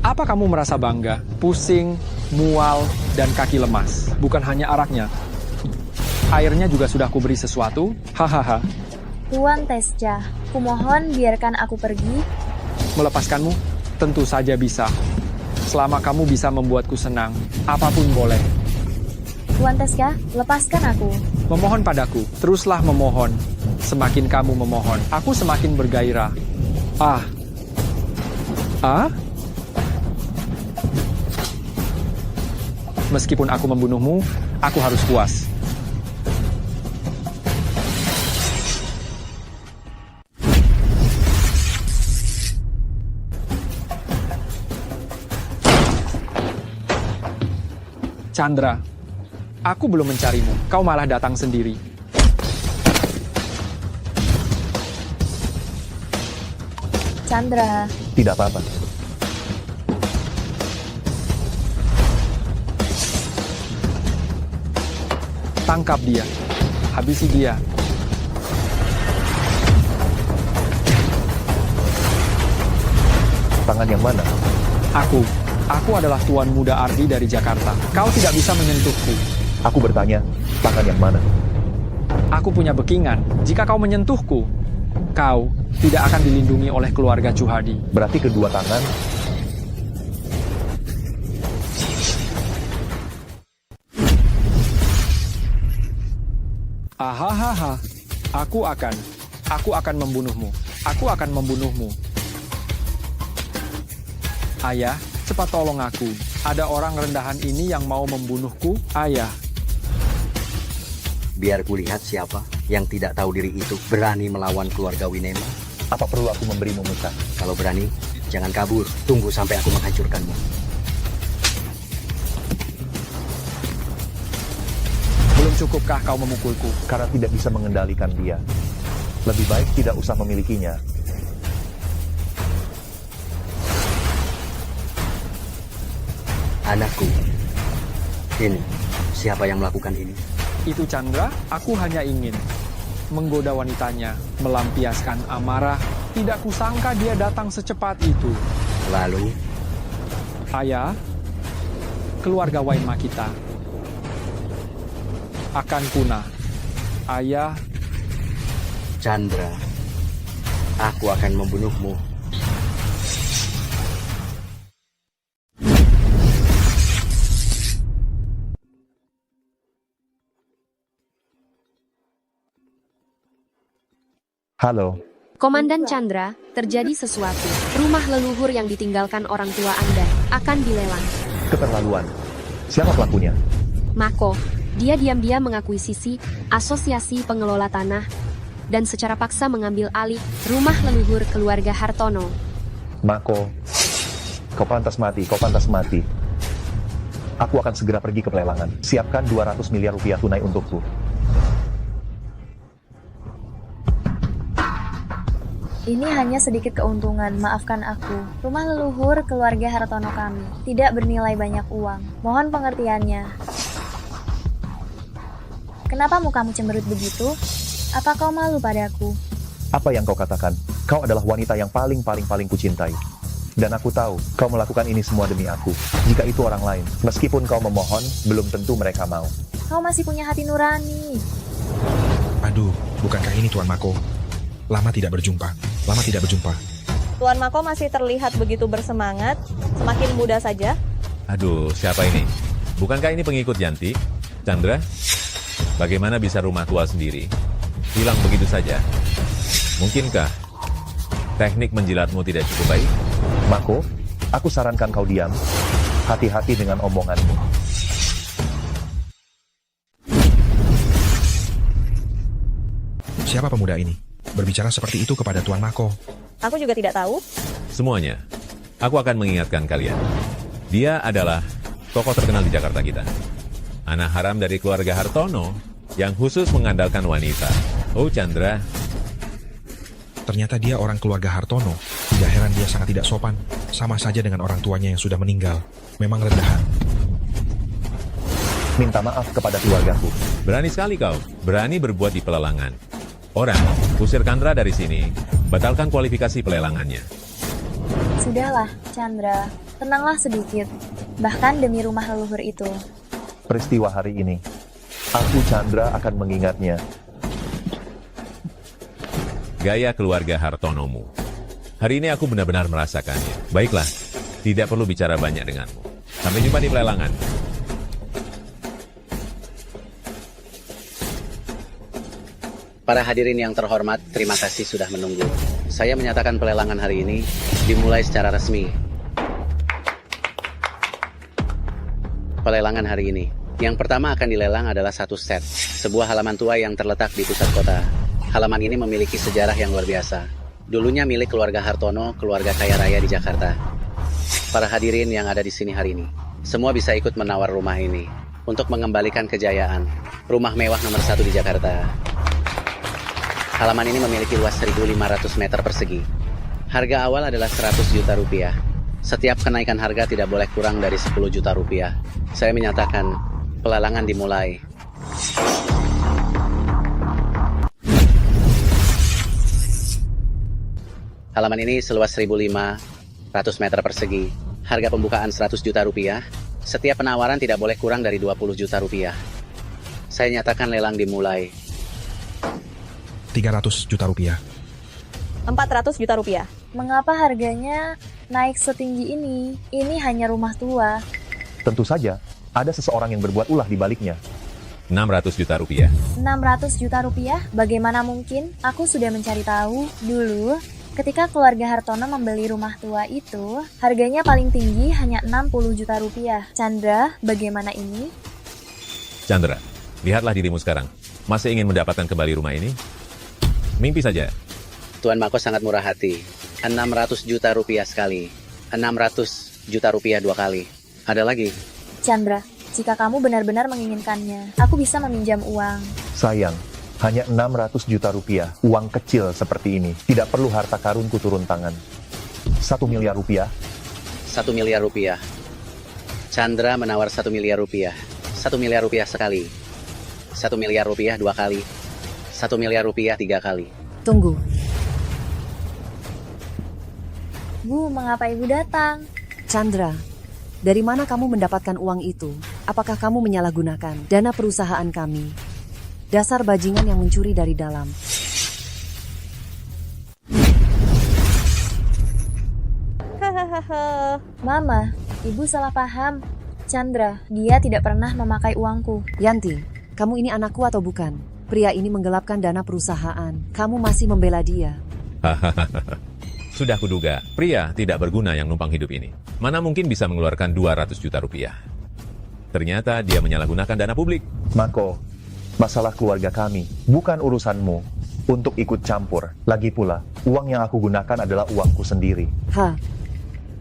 Apa kamu merasa bangga, pusing, mual, dan kaki lemas? Bukan hanya araknya. Airnya juga sudah kuberi sesuatu. Hahaha. Tuan Tesca, kumohon biarkan aku pergi. Melepaskanmu? Tentu saja bisa. Selama kamu bisa membuatku senang, apapun boleh. Tuan Tesca, lepaskan aku. Memohon padaku, teruslah memohon. Semakin kamu memohon, aku semakin bergairah. Ah? Meskipun aku membunuhmu, aku harus puas. Chandra, aku belum mencarimu. Kau malah datang sendiri. Chandra. Tidak apa-apa. Tangkap dia. Habisi dia. Tangan yang mana? Aku adalah Tuan Muda Ardi dari Jakarta. Kau tidak bisa menyentuhku. Aku bertanya, tangan yang mana? Aku punya backingan. Jika kau menyentuhku, kau tidak akan dilindungi oleh keluarga Chuhadi. Berarti kedua tangan. Ahahaha. Aku akan membunuhmu. Aku akan membunuhmu. Ayah, cepat tolong aku. Ada orang rendahan ini yang mau membunuhku, Ayah. Biar kulihat siapa yang tidak tahu diri itu berani melawan keluarga Winema. Apa perlu aku memberimu muka? Kalau berani, jangan kabur. Tunggu sampai aku menghancurkanmu. Belum cukupkah kau memukulku? Karena tidak bisa mengendalikan dia. Lebih baik tidak usah memilikinya. Anakku, ini siapa yang melakukan ini? Itu Chandra, aku hanya ingin menggoda wanitanya, melampiaskan amarah. Tidak kusangka dia datang secepat itu. Lalu? Ayah, keluarga Wainma kita akan punah. Ayah. Chandra, aku akan membunuhmu. Halo. Komandan Chandra, terjadi sesuatu. Rumah leluhur yang ditinggalkan orang tua Anda akan dilelang. Keterlaluan. Siapa pelakunya? Mako, dia diam-diam mengakuisisi asosiasi pengelola tanah dan secara paksa mengambil alih rumah leluhur keluarga Hartono. Mako, kau pantas mati, kau pantas mati. Aku akan segera pergi ke pelelangan. Siapkan 200 miliar rupiah tunai untukku. Ini hanya sedikit keuntungan, maafkan aku. Rumah leluhur keluarga Hartono kami tidak bernilai banyak uang. Mohon pengertiannya. Kenapa mukamu cemberut begitu? Apa kau malu padaku? Apa yang kau katakan? Kau adalah wanita yang paling kucintai. Dan aku tahu, kau melakukan ini semua demi aku. Jika itu orang lain, meskipun kau memohon, belum tentu mereka mau. Kau masih punya hati nurani. Aduh, bukankah ini Tuan Mako? Lama tidak berjumpa. Tuan Mako masih terlihat begitu bersemangat, semakin muda saja. Aduh, siapa ini? Bukankah ini pengikut Yanti? Chandra? Bagaimana bisa rumah tua sendiri hilang begitu saja? Mungkinkah teknik menjilatmu tidak cukup baik? Mako, aku sarankan kau diam. Hati-hati dengan omonganmu. Siapa pemuda ini? Berbicara seperti itu kepada Tuan Mako. Aku juga tidak tahu. Semuanya, aku akan mengingatkan kalian. Dia adalah tokoh terkenal di Jakarta kita. Anak haram dari keluarga Hartono yang khusus mengandalkan wanita. Oh Chandra. Ternyata dia orang keluarga Hartono. Tidak heran dia sangat tidak sopan. Sama saja dengan orang tuanya yang sudah meninggal. Memang rendahan. Minta maaf kepada keluargaku. Berani sekali kau. Berani berbuat di pelelangan. Orang, usir Chandra dari sini. Batalkan kualifikasi pelelangannya. Sudahlah, Chandra. Tenanglah sedikit. Bahkan demi rumah leluhur itu. Peristiwa hari ini, aku Chandra akan mengingatnya. Gaya keluarga Hartonomu. Hari ini aku benar-benar merasakannya. Baiklah, tidak perlu bicara banyak denganmu. Sampai jumpa di pelelangan. Para hadirin yang terhormat, terima kasih sudah menunggu. Saya menyatakan pelelangan hari ini dimulai secara resmi. Pelelangan hari ini. Yang pertama akan dilelang adalah satu set, sebuah halaman tua yang terletak di pusat kota. Halaman ini memiliki sejarah yang luar biasa. Dulunya milik keluarga Hartono, keluarga kaya raya di Jakarta. Para hadirin yang ada di sini hari ini, semua bisa ikut menawar rumah ini untuk mengembalikan kejayaan. Rumah mewah nomor 1 di Jakarta. Halaman ini memiliki luas 1.500 meter persegi. Harga awal adalah 100 juta rupiah. Setiap kenaikan harga tidak boleh kurang dari 10 juta rupiah. Saya menyatakan pelelangan dimulai. Halaman ini seluas 1.500 meter persegi. Harga pembukaan 100 juta rupiah. Setiap penawaran tidak boleh kurang dari 20 juta rupiah. Saya nyatakan lelang dimulai. 300 juta rupiah. 400 juta rupiah. Mengapa harganya naik setinggi ini? Ini hanya rumah tua. Tentu saja, ada seseorang yang berbuat ulah di baliknya. 600 juta rupiah. 600 juta rupiah? Bagaimana mungkin? Aku sudah mencari tahu. Dulu, ketika keluarga Hartono membeli rumah tua itu, harganya paling tinggi hanya 60 juta rupiah. Chandra, bagaimana ini? Chandra, lihatlah dirimu sekarang. Masih ingin mendapatkan kembali rumah ini? Mimpi saja. Tuan Mako sangat murah hati. 600 juta rupiah sekali. 600 juta rupiah 2 kali. Ada lagi? Chandra, jika kamu benar-benar menginginkannya, aku bisa meminjam uang. Sayang, hanya 600 juta rupiah. Uang kecil seperti ini. Tidak perlu harta karunku turun tangan. 1 miliar rupiah. 1 miliar rupiah. Chandra menawar 1 miliar rupiah. 1 miliar rupiah sekali. 1 miliar rupiah 2 kali. 1 miliar rupiah 3 kali. Tunggu. Bu, mengapa ibu datang? Chandra, dari mana kamu mendapatkan uang itu? Apakah kamu menyalahgunakan dana perusahaan kami? Dasar bajingan yang mencuri dari dalam. Mama, ibu salah paham. Chandra, dia tidak pernah memakai uangku. Yanti, kamu ini anakku atau bukan? Pria ini menggelapkan dana perusahaan. Kamu masih membela dia. Sudah kuduga, pria tidak berguna yang numpang hidup ini. Mana mungkin bisa mengeluarkan 200 juta rupiah. Ternyata dia menyalahgunakan dana publik. Mako, masalah keluarga kami, bukan urusanmu untuk ikut campur. Lagi pula, uang yang aku gunakan adalah uangku sendiri.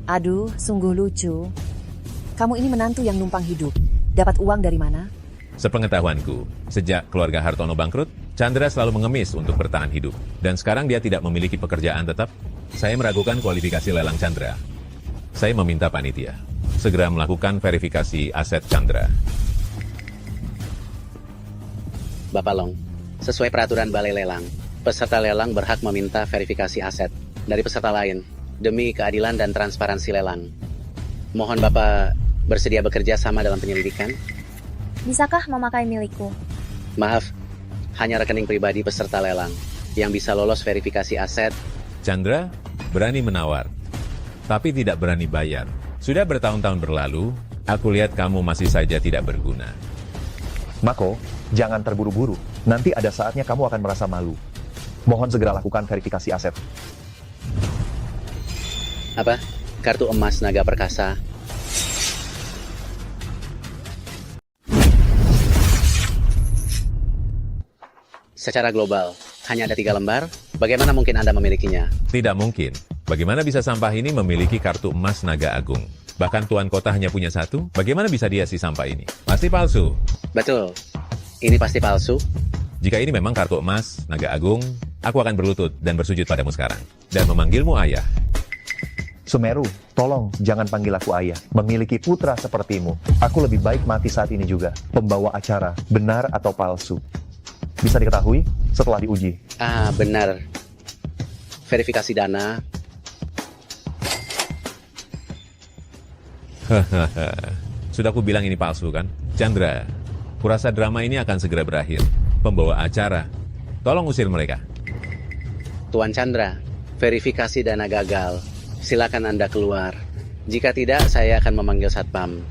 Aduh, sungguh lucu. Kamu ini menantu yang numpang hidup. Dapat uang dari mana? Sepengetahuanku, sejak keluarga Hartono bangkrut, Chandra selalu mengemis untuk bertahan hidup. Dan sekarang dia tidak memiliki pekerjaan tetap. Saya meragukan kualifikasi lelang Chandra. Saya meminta panitia segera melakukan verifikasi aset Chandra. Bapak Long. Sesuai peraturan balai lelang, peserta lelang berhak meminta verifikasi aset dari peserta lain demi keadilan dan transparansi lelang. Mohon Bapak bersedia bekerja sama dalam penyelidikan. Bisakah memakai milikku? Maaf, hanya rekening pribadi peserta lelang yang bisa lolos verifikasi aset. Chandra berani menawar, tapi tidak berani bayar. Sudah bertahun-tahun berlalu, aku lihat kamu masih saja tidak berguna. Mako, jangan terburu-buru. Nanti ada saatnya kamu akan merasa malu. Mohon segera lakukan verifikasi aset. Apa? Kartu emas naga perkasa. Secara global, hanya ada 3 lembar. Bagaimana mungkin Anda memilikinya? Tidak mungkin. Bagaimana bisa sampah ini memiliki kartu emas naga agung? Bahkan tuan kota hanya punya 1. Bagaimana bisa dia si sampah ini? Pasti palsu. Betul. Ini pasti palsu. Jika ini memang kartu emas naga agung, aku akan berlutut dan bersujud padamu sekarang. Dan memanggilmu ayah. Sumeru, tolong jangan panggil aku ayah. Memiliki putra sepertimu, aku lebih baik mati saat ini juga. Pembawa acara, benar atau palsu? Bisa diketahui setelah diuji. Benar. Verifikasi dana. Sudah aku bilang ini palsu kan? Chandra, kurasa drama ini akan segera berakhir. Pembawa acara, tolong usir mereka. Tuan Chandra, verifikasi dana gagal. Silakan Anda keluar. Jika tidak, saya akan memanggil satpam.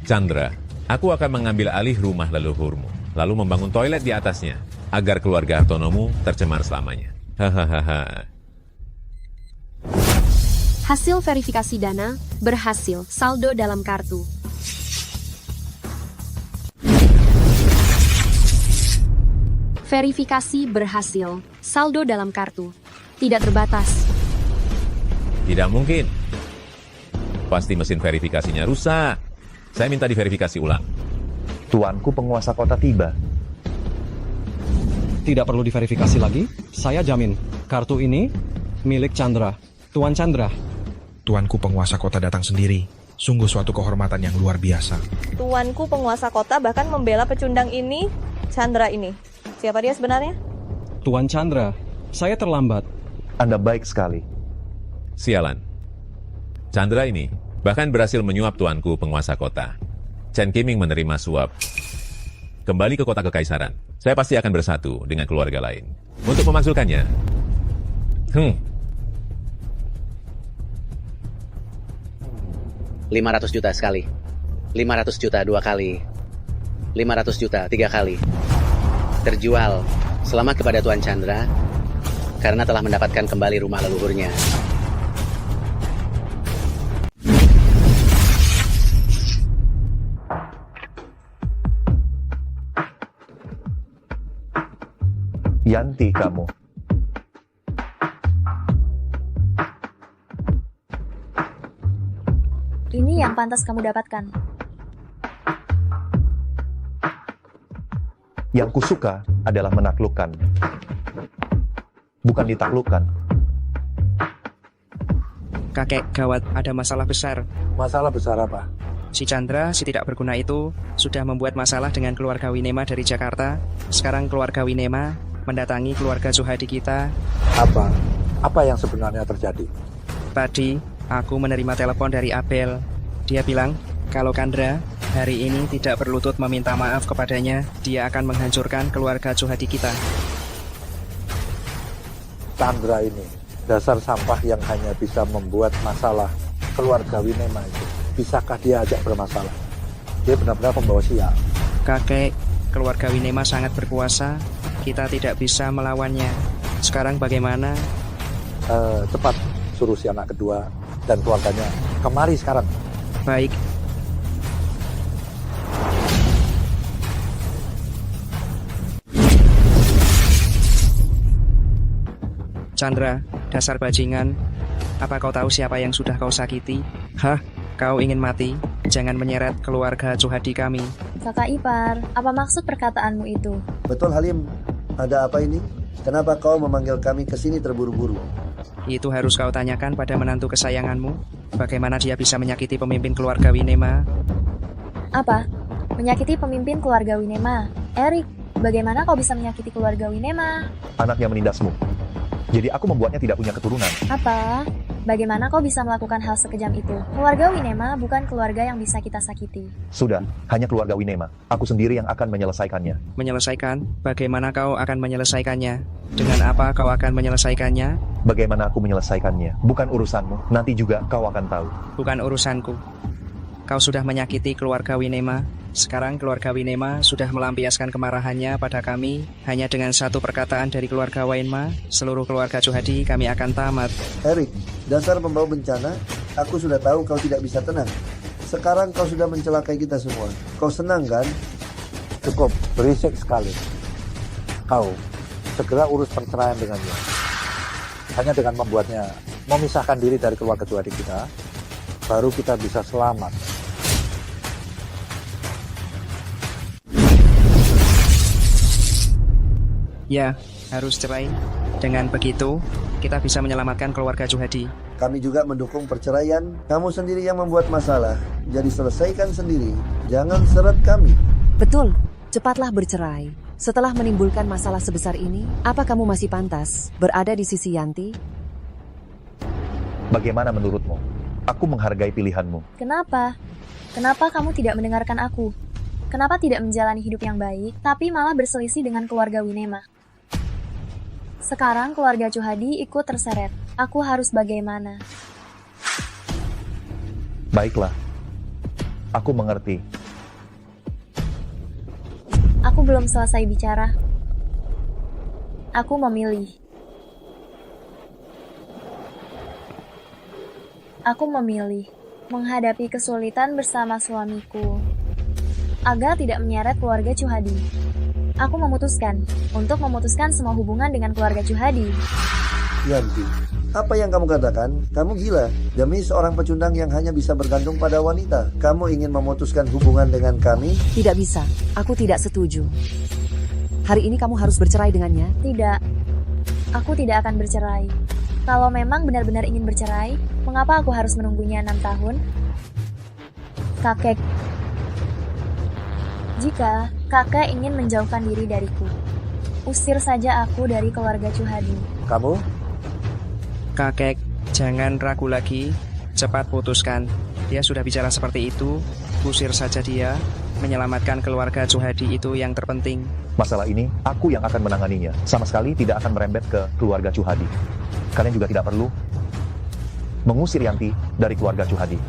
Chandra, aku akan mengambil alih rumah leluhurmu, lalu membangun toilet di atasnya, agar keluarga Hartonomu tercemar selamanya. Hahaha. Hasil verifikasi dana berhasil, saldo dalam kartu. Verifikasi berhasil, saldo dalam kartu. Tidak terbatas. Tidak mungkin. Pasti mesin verifikasinya rusak. Saya minta diverifikasi ulang. Tuanku penguasa kota tiba. Tidak perlu diverifikasi lagi, saya jamin. Kartu ini milik Chandra. Tuan Chandra. Tuanku penguasa kota datang sendiri. Sungguh suatu kehormatan yang luar biasa. Tuanku penguasa kota bahkan membela pecundang ini, Chandra ini. Siapa dia sebenarnya? Tuan Chandra, saya terlambat. Anda baik sekali. Sialan. Chandra ini bahkan berhasil menyuap tuanku penguasa kota. Chen Qiming menerima suap. Kembali ke kota kekaisaran. Saya pasti akan bersatu dengan keluarga lain. Untuk memakzulkannya. 500 juta sekali. 500 juta 2 kali. 500 juta 3 kali. Terjual. Selamat kepada Tuan Chandra karena telah mendapatkan kembali rumah leluhurnya. Yanti kamu. Ini yang pantas kamu dapatkan. Yang kusuka adalah menaklukkan, bukan ditaklukkan. Kakek, gawat, ada masalah besar. Masalah besar apa? Si Chandra, si tidak berguna itu, sudah membuat masalah dengan keluarga Winema dari Jakarta. Sekarang keluarga Winema mendatangi keluarga Suhadi kita. Apa? Apa yang sebenarnya terjadi? Tadi, aku menerima telepon dari Abel. Dia bilang, kalau Chandra hari ini tidak berlutut meminta maaf kepadanya, dia akan menghancurkan keluarga Suhadi kita. Chandra ini, dasar sampah yang hanya bisa membuat masalah keluarga Winema itu. Bisakah dia ajak bermasalah? Dia benar-benar pembawa sial. Kakek, keluarga Winema sangat berkuasa. Kita tidak bisa melawannya. Sekarang bagaimana? Cepat suruh si anak kedua dan keluarganya kemari sekarang. Baik. Chandra, dasar bajingan. Apa kau tahu siapa yang sudah kau sakiti? Hah? Kau ingin mati? Jangan menyeret keluarga Suhadi kami. Kakak ipar, apa maksud perkataanmu itu? Betul Halim, ada apa ini? Kenapa kau memanggil kami ke sini terburu-buru? Itu harus kau tanyakan pada menantu kesayanganmu. Bagaimana dia bisa menyakiti pemimpin keluarga Winema? Apa? Menyakiti pemimpin keluarga Winema? Erik, Bagaimana kau bisa menyakiti keluarga Winema? Anaknya menindasmu. Jadi aku membuatnya tidak punya keturunan. Apa? Bagaimana kau bisa melakukan hal sekejam itu? Keluarga Winema bukan keluarga yang bisa kita sakiti. Sudah, hanya keluarga Winema. Aku sendiri yang akan menyelesaikannya. Menyelesaikan? Bagaimana kau akan menyelesaikannya? Dengan apa kau akan menyelesaikannya? Bagaimana aku menyelesaikannya? Bukan urusanmu. Nanti juga kau akan tahu. Bukan urusanku. Kau sudah menyakiti keluarga Winema. Sekarang keluarga Winema sudah melampiaskan kemarahannya pada kami. Hanya dengan satu perkataan dari keluarga Winema, seluruh keluarga Chuhadi kami akan tamat. Erik, dasar pembawa bencana, aku sudah tahu kau tidak bisa tenang. Sekarang kau sudah mencelakai kita semua. Kau senang kan? Cukup, berisik sekali. Kau segera urus perceraian dengannya. Hanya dengan membuatnya memisahkan diri dari keluarga Chuhadi kita, baru kita bisa selamat. Ya, harus cerai. Dengan begitu, kita bisa menyelamatkan keluarga Chuhadi. Kami juga mendukung perceraian. Kamu sendiri yang membuat masalah. Jadi selesaikan sendiri. Jangan seret kami. Betul, cepatlah bercerai. Setelah menimbulkan masalah sebesar ini, apa kamu masih pantas berada di sisi Yanti? Bagaimana menurutmu? Aku menghargai pilihanmu. Kenapa? Kenapa kamu tidak mendengarkan aku? Kenapa tidak menjalani hidup yang baik, tapi malah berselisih dengan keluarga Winema? Sekarang keluarga Chuhadi ikut terseret. Aku harus bagaimana? Baiklah. Aku mengerti. Aku belum selesai bicara. Aku memilih. Aku memilih menghadapi kesulitan bersama suamiku agar tidak menyeret keluarga Chuhadi. Aku memutuskan untuk memutuskan semua hubungan dengan keluarga Chuhadi. Yanti, apa yang kamu katakan? Kamu gila. Demi seorang pecundang yang hanya bisa bergantung pada wanita, kamu ingin memutuskan hubungan dengan kami? Tidak bisa. Aku tidak setuju. Hari ini kamu harus bercerai dengannya. Tidak. Aku tidak akan bercerai. Kalau memang benar-benar ingin bercerai, mengapa aku harus menunggunya 6 tahun? Kakek. Jika kakek ingin menjauhkan diri dariku, usir saja aku dari keluarga Chuhadi. Kamu? Kakek, jangan ragu lagi. Cepat putuskan. Dia sudah bicara seperti itu. Usir saja dia. Menyelamatkan keluarga Chuhadi itu yang terpenting. Masalah ini, aku yang akan menanganinya. Sama sekali tidak akan merembet ke keluarga Chuhadi. Kalian juga tidak perlu mengusir Yanti dari keluarga Chuhadi.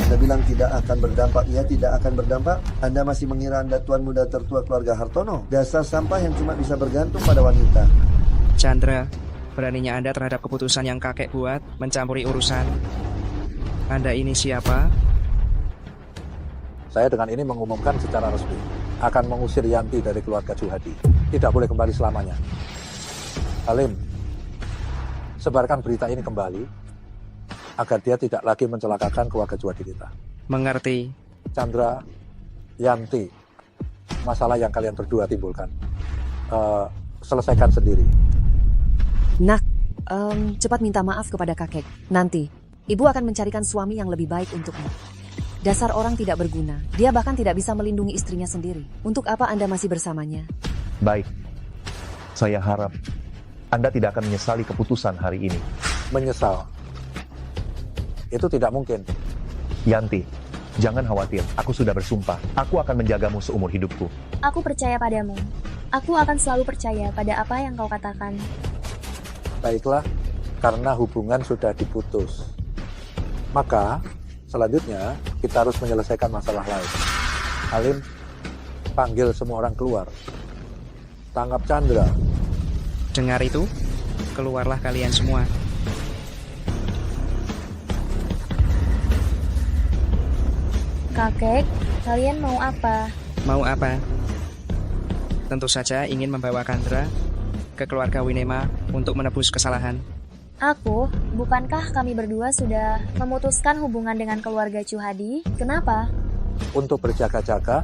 Anda bilang tidak akan berdampak, ya tidak akan berdampak. Anda masih mengira Anda tuan muda tertua keluarga Hartono? Dasar sampah yang cuma bisa bergantung pada wanita. Chandra, beraninya Anda terhadap keputusan yang kakek buat, mencampuri urusan. Anda ini siapa? Saya dengan ini mengumumkan secara resmi akan mengusir Yanti dari keluarga Chuhadi. Tidak boleh kembali selamanya. Halim, sebarkan berita ini kembali agar dia tidak lagi mencelakakan keluarga Chuhadi kita. Mengerti. Chandra, Yanti, masalah yang kalian berdua timbulkan, selesaikan sendiri. Nak, cepat minta maaf kepada kakek. Nanti, ibu akan mencarikan suami yang lebih baik untukmu. Dasar orang tidak berguna. Dia bahkan tidak bisa melindungi istrinya sendiri. Untuk apa Anda masih bersamanya? Baik. Saya harap Anda tidak akan menyesali keputusan hari ini. Menyesal? Itu tidak mungkin. Yanti, jangan khawatir. Aku sudah bersumpah. Aku akan menjagamu seumur hidupku. Aku percaya padamu. Aku akan selalu percaya pada apa yang kau katakan. Baiklah, karena hubungan sudah diputus. Maka, selanjutnya kita harus menyelesaikan masalah lain. Halim, panggil semua orang keluar. Tangkap Chandra. Dengar itu? Keluarlah kalian semua. Kakek, kalian mau apa? Mau apa? Tentu saja ingin membawa Chandra ke keluarga Winema untuk menebus kesalahan. Aku, bukankah kami berdua sudah memutuskan hubungan dengan keluarga Chuhadi? Kenapa? Untuk berjaga-jaga,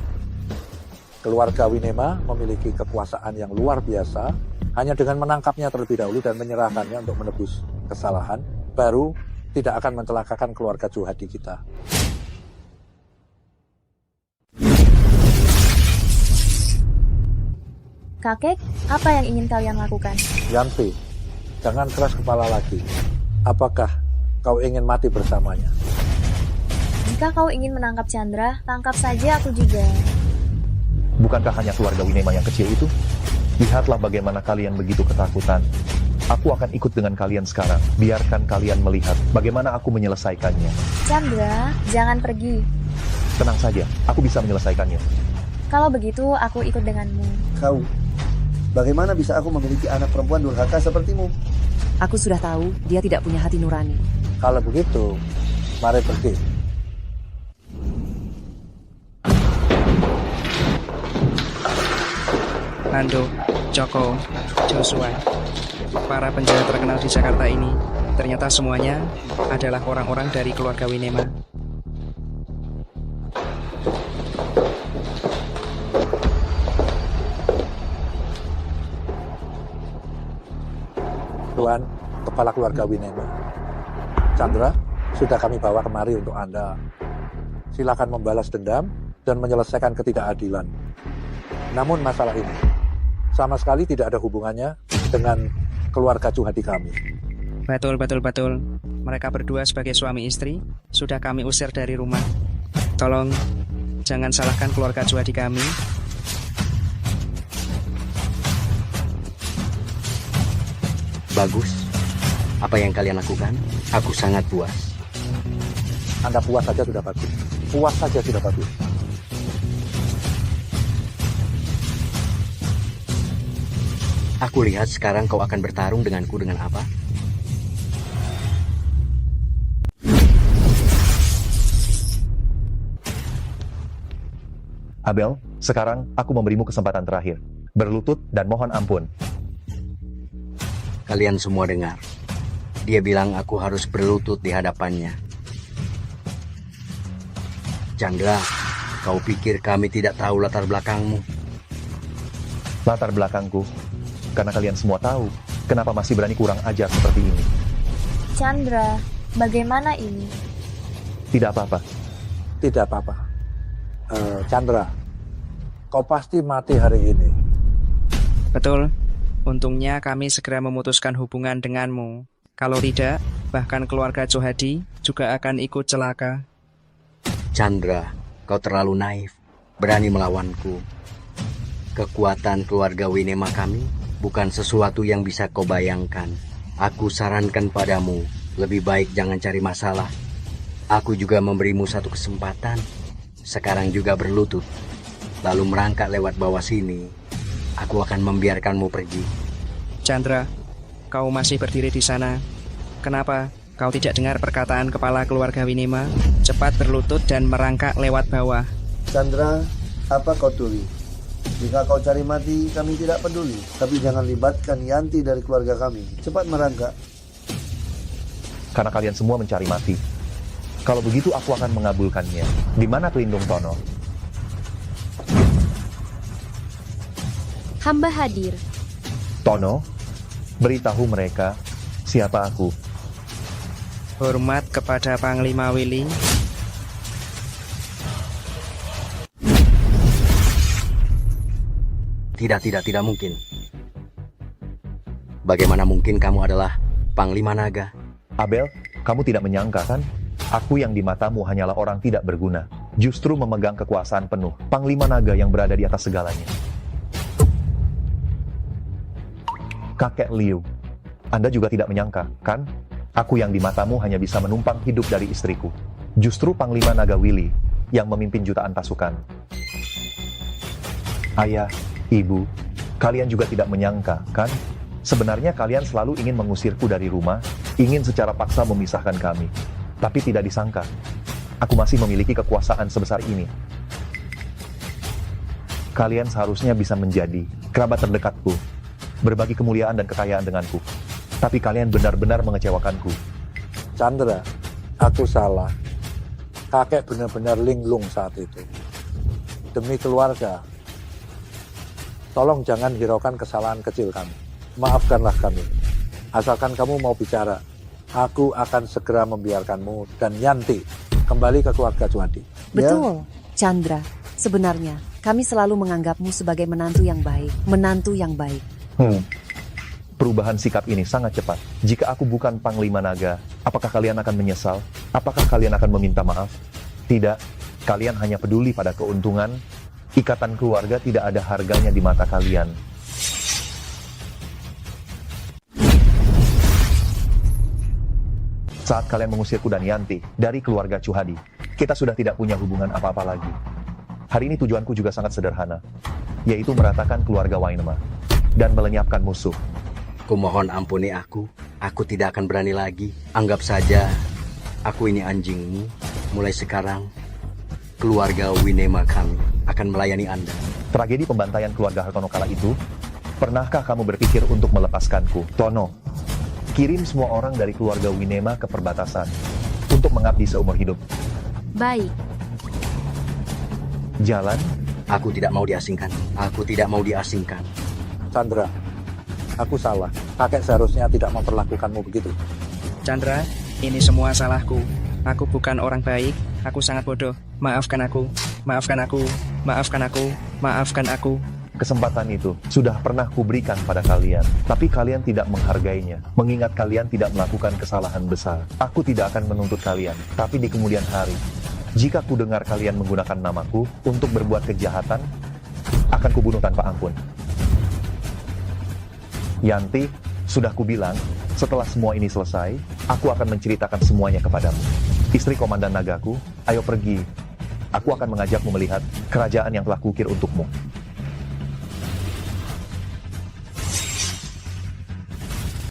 keluarga Winema memiliki kekuasaan yang luar biasa. Hanya dengan menangkapnya terlebih dahulu dan menyerahkannya untuk menebus kesalahan, baru tidak akan mencelakakan keluarga Juhadi kita. Kakek, apa yang ingin kalian lakukan? Yanti, jangan keras kepala lagi. Apakah kau ingin mati bersamanya? Jika kau ingin menangkap Chandra, tangkap saja aku juga. Bukankah hanya keluarga Winema yang kecil itu? Lihatlah bagaimana kalian begitu ketakutan. Aku akan ikut dengan kalian sekarang. Biarkan kalian melihat bagaimana aku menyelesaikannya. Chandra, jangan pergi. Tenang saja, aku bisa menyelesaikannya. Kalau begitu, aku ikut denganmu. Kau, bagaimana bisa aku memiliki anak perempuan durhaka sepertimu? Aku sudah tahu dia tidak punya hati nurani. Kalau begitu, mari pergi. Nando, Joko, Joshua, para penjahat terkenal di Jakarta ini, ternyata semuanya adalah orang-orang dari keluarga Winema. Tuan, kepala keluarga Winema. Chandra, sudah kami bawa kemari untuk Anda. Silakan membalas dendam dan menyelesaikan ketidakadilan. Namun masalah ini sama sekali tidak ada hubungannya dengan keluarga Juhadi kami. Betul. Mereka berdua sebagai suami istri sudah kami usir dari rumah. Tolong, jangan salahkan keluarga Juhadi kami. Bagus. Apa yang kalian lakukan? Aku sangat puas. Anda puas saja sudah bagus. Puas saja sudah bagus. Aku lihat sekarang kau akan bertarung denganku dengan apa? Abel, sekarang aku memberimu kesempatan terakhir. Berlutut dan mohon ampun. Kalian semua dengar. Dia bilang aku harus berlutut di hadapannya. Chandra, kau pikir kami tidak tahu latar belakangmu? Latar belakangku? Karena kalian semua tahu, kenapa masih berani kurang ajar seperti ini. Chandra, bagaimana ini? Tidak apa-apa. Tidak apa-apa. Chandra, kau pasti mati hari ini. Betul. Untungnya kami segera memutuskan hubungan denganmu. Kalau tidak, bahkan keluarga Juhadi juga akan ikut celaka. Chandra, kau terlalu naif, berani melawanku. Kekuatan keluarga Winema kami bukan sesuatu yang bisa kau bayangkan. Aku sarankan padamu, lebih baik jangan cari masalah. Aku juga memberimu satu kesempatan. Sekarang juga berlutut, lalu merangkak lewat bawah sini. Aku akan membiarkanmu pergi. Chandra, kau masih berdiri di sana. Kenapa kau tidak dengar perkataan kepala keluarga Winema? Cepat berlutut dan merangkak lewat bawah. Chandra, apa kau tuli? Jika kau cari mati, kami tidak peduli. Tapi jangan libatkan Yanti dari keluarga kami. Cepat merangkak. Karena kalian semua mencari mati. Kalau begitu aku akan mengabulkannya. Di mana pelindung Tono? Hamba hadir. Tono, beritahu mereka siapa aku. Hormat kepada Panglima Willy. Tidak mungkin. Bagaimana mungkin kamu adalah Panglima Naga? Abel, kamu tidak menyangka kan? Aku yang di matamu hanyalah orang tidak berguna. Justru memegang kekuasaan penuh. Panglima Naga yang berada di atas segalanya. Kakek Liu, Anda juga tidak menyangka, kan? Aku yang di matamu hanya bisa menumpang hidup dari istriku. Justru Panglima Naga Willy yang memimpin jutaan pasukan. Ayah, Ibu, kalian juga tidak menyangka, kan? Sebenarnya kalian selalu ingin mengusirku dari rumah, ingin secara paksa memisahkan kami. Tapi tidak disangka, aku masih memiliki kekuasaan sebesar ini. Kalian seharusnya bisa menjadi kerabat terdekatku, berbagi kemuliaan dan kekayaan denganku. Tapi kalian benar-benar mengecewakanku. Chandra, aku salah. Kakek benar-benar linglung saat itu. Demi keluarga, tolong jangan hiraukan kesalahan kecil kami. Maafkanlah kami. Asalkan kamu mau bicara, aku akan segera membiarkanmu dan Yanti kembali ke keluarga Chuhadi. Betul, Chandra. Sebenarnya, kami selalu menganggapmu sebagai menantu yang baik. Menantu yang baik. Perubahan sikap ini sangat cepat. Jika aku bukan Panglima Naga, apakah kalian akan menyesal? Apakah kalian akan meminta maaf? Tidak, kalian hanya peduli pada keuntungan. Ikatan keluarga tidak ada harganya di mata kalian. Saat kalian mengusirku dan Yanti dari keluarga Chuhadi, kita sudah tidak punya hubungan apa-apa lagi. Hari ini tujuanku juga sangat sederhana, yaitu meratakan keluarga Wainema dan melenyapkan musuh. Kumohon ampuni aku tidak akan berani lagi. Anggap saja aku ini anjingmu. Mulai sekarang, keluarga Winema kami akan melayani Anda. Tragedi pembantaian keluarga Hartono kala itu, pernahkah kamu berpikir untuk melepaskanku? Tono, kirim semua orang dari keluarga Winema ke perbatasan untuk mengabdi seumur hidup. Baik. Jalan? Aku tidak mau diasingkan. Aku tidak mau diasingkan. Chandra, aku salah. Kakek seharusnya tidak memperlakukanmu begitu. Chandra, ini semua salahku. Aku bukan orang baik. Aku sangat bodoh. Maafkan aku. Maafkan aku. Maafkan aku. Maafkan aku. Kesempatan itu sudah pernah kuberikan pada kalian, tapi kalian tidak menghargainya. Mengingat kalian tidak melakukan kesalahan besar. Aku tidak akan menuntut kalian, tapi di kemudian hari, jika ku dengar kalian menggunakan namaku untuk berbuat kejahatan, akan kubunuh tanpa ampun. Yanti, sudah kubilang, setelah semua ini selesai, aku akan menceritakan semuanya kepadamu. Istri Komandan Nagaku, ayo pergi. Aku akan mengajakmu melihat kerajaan yang telah kukir untukmu.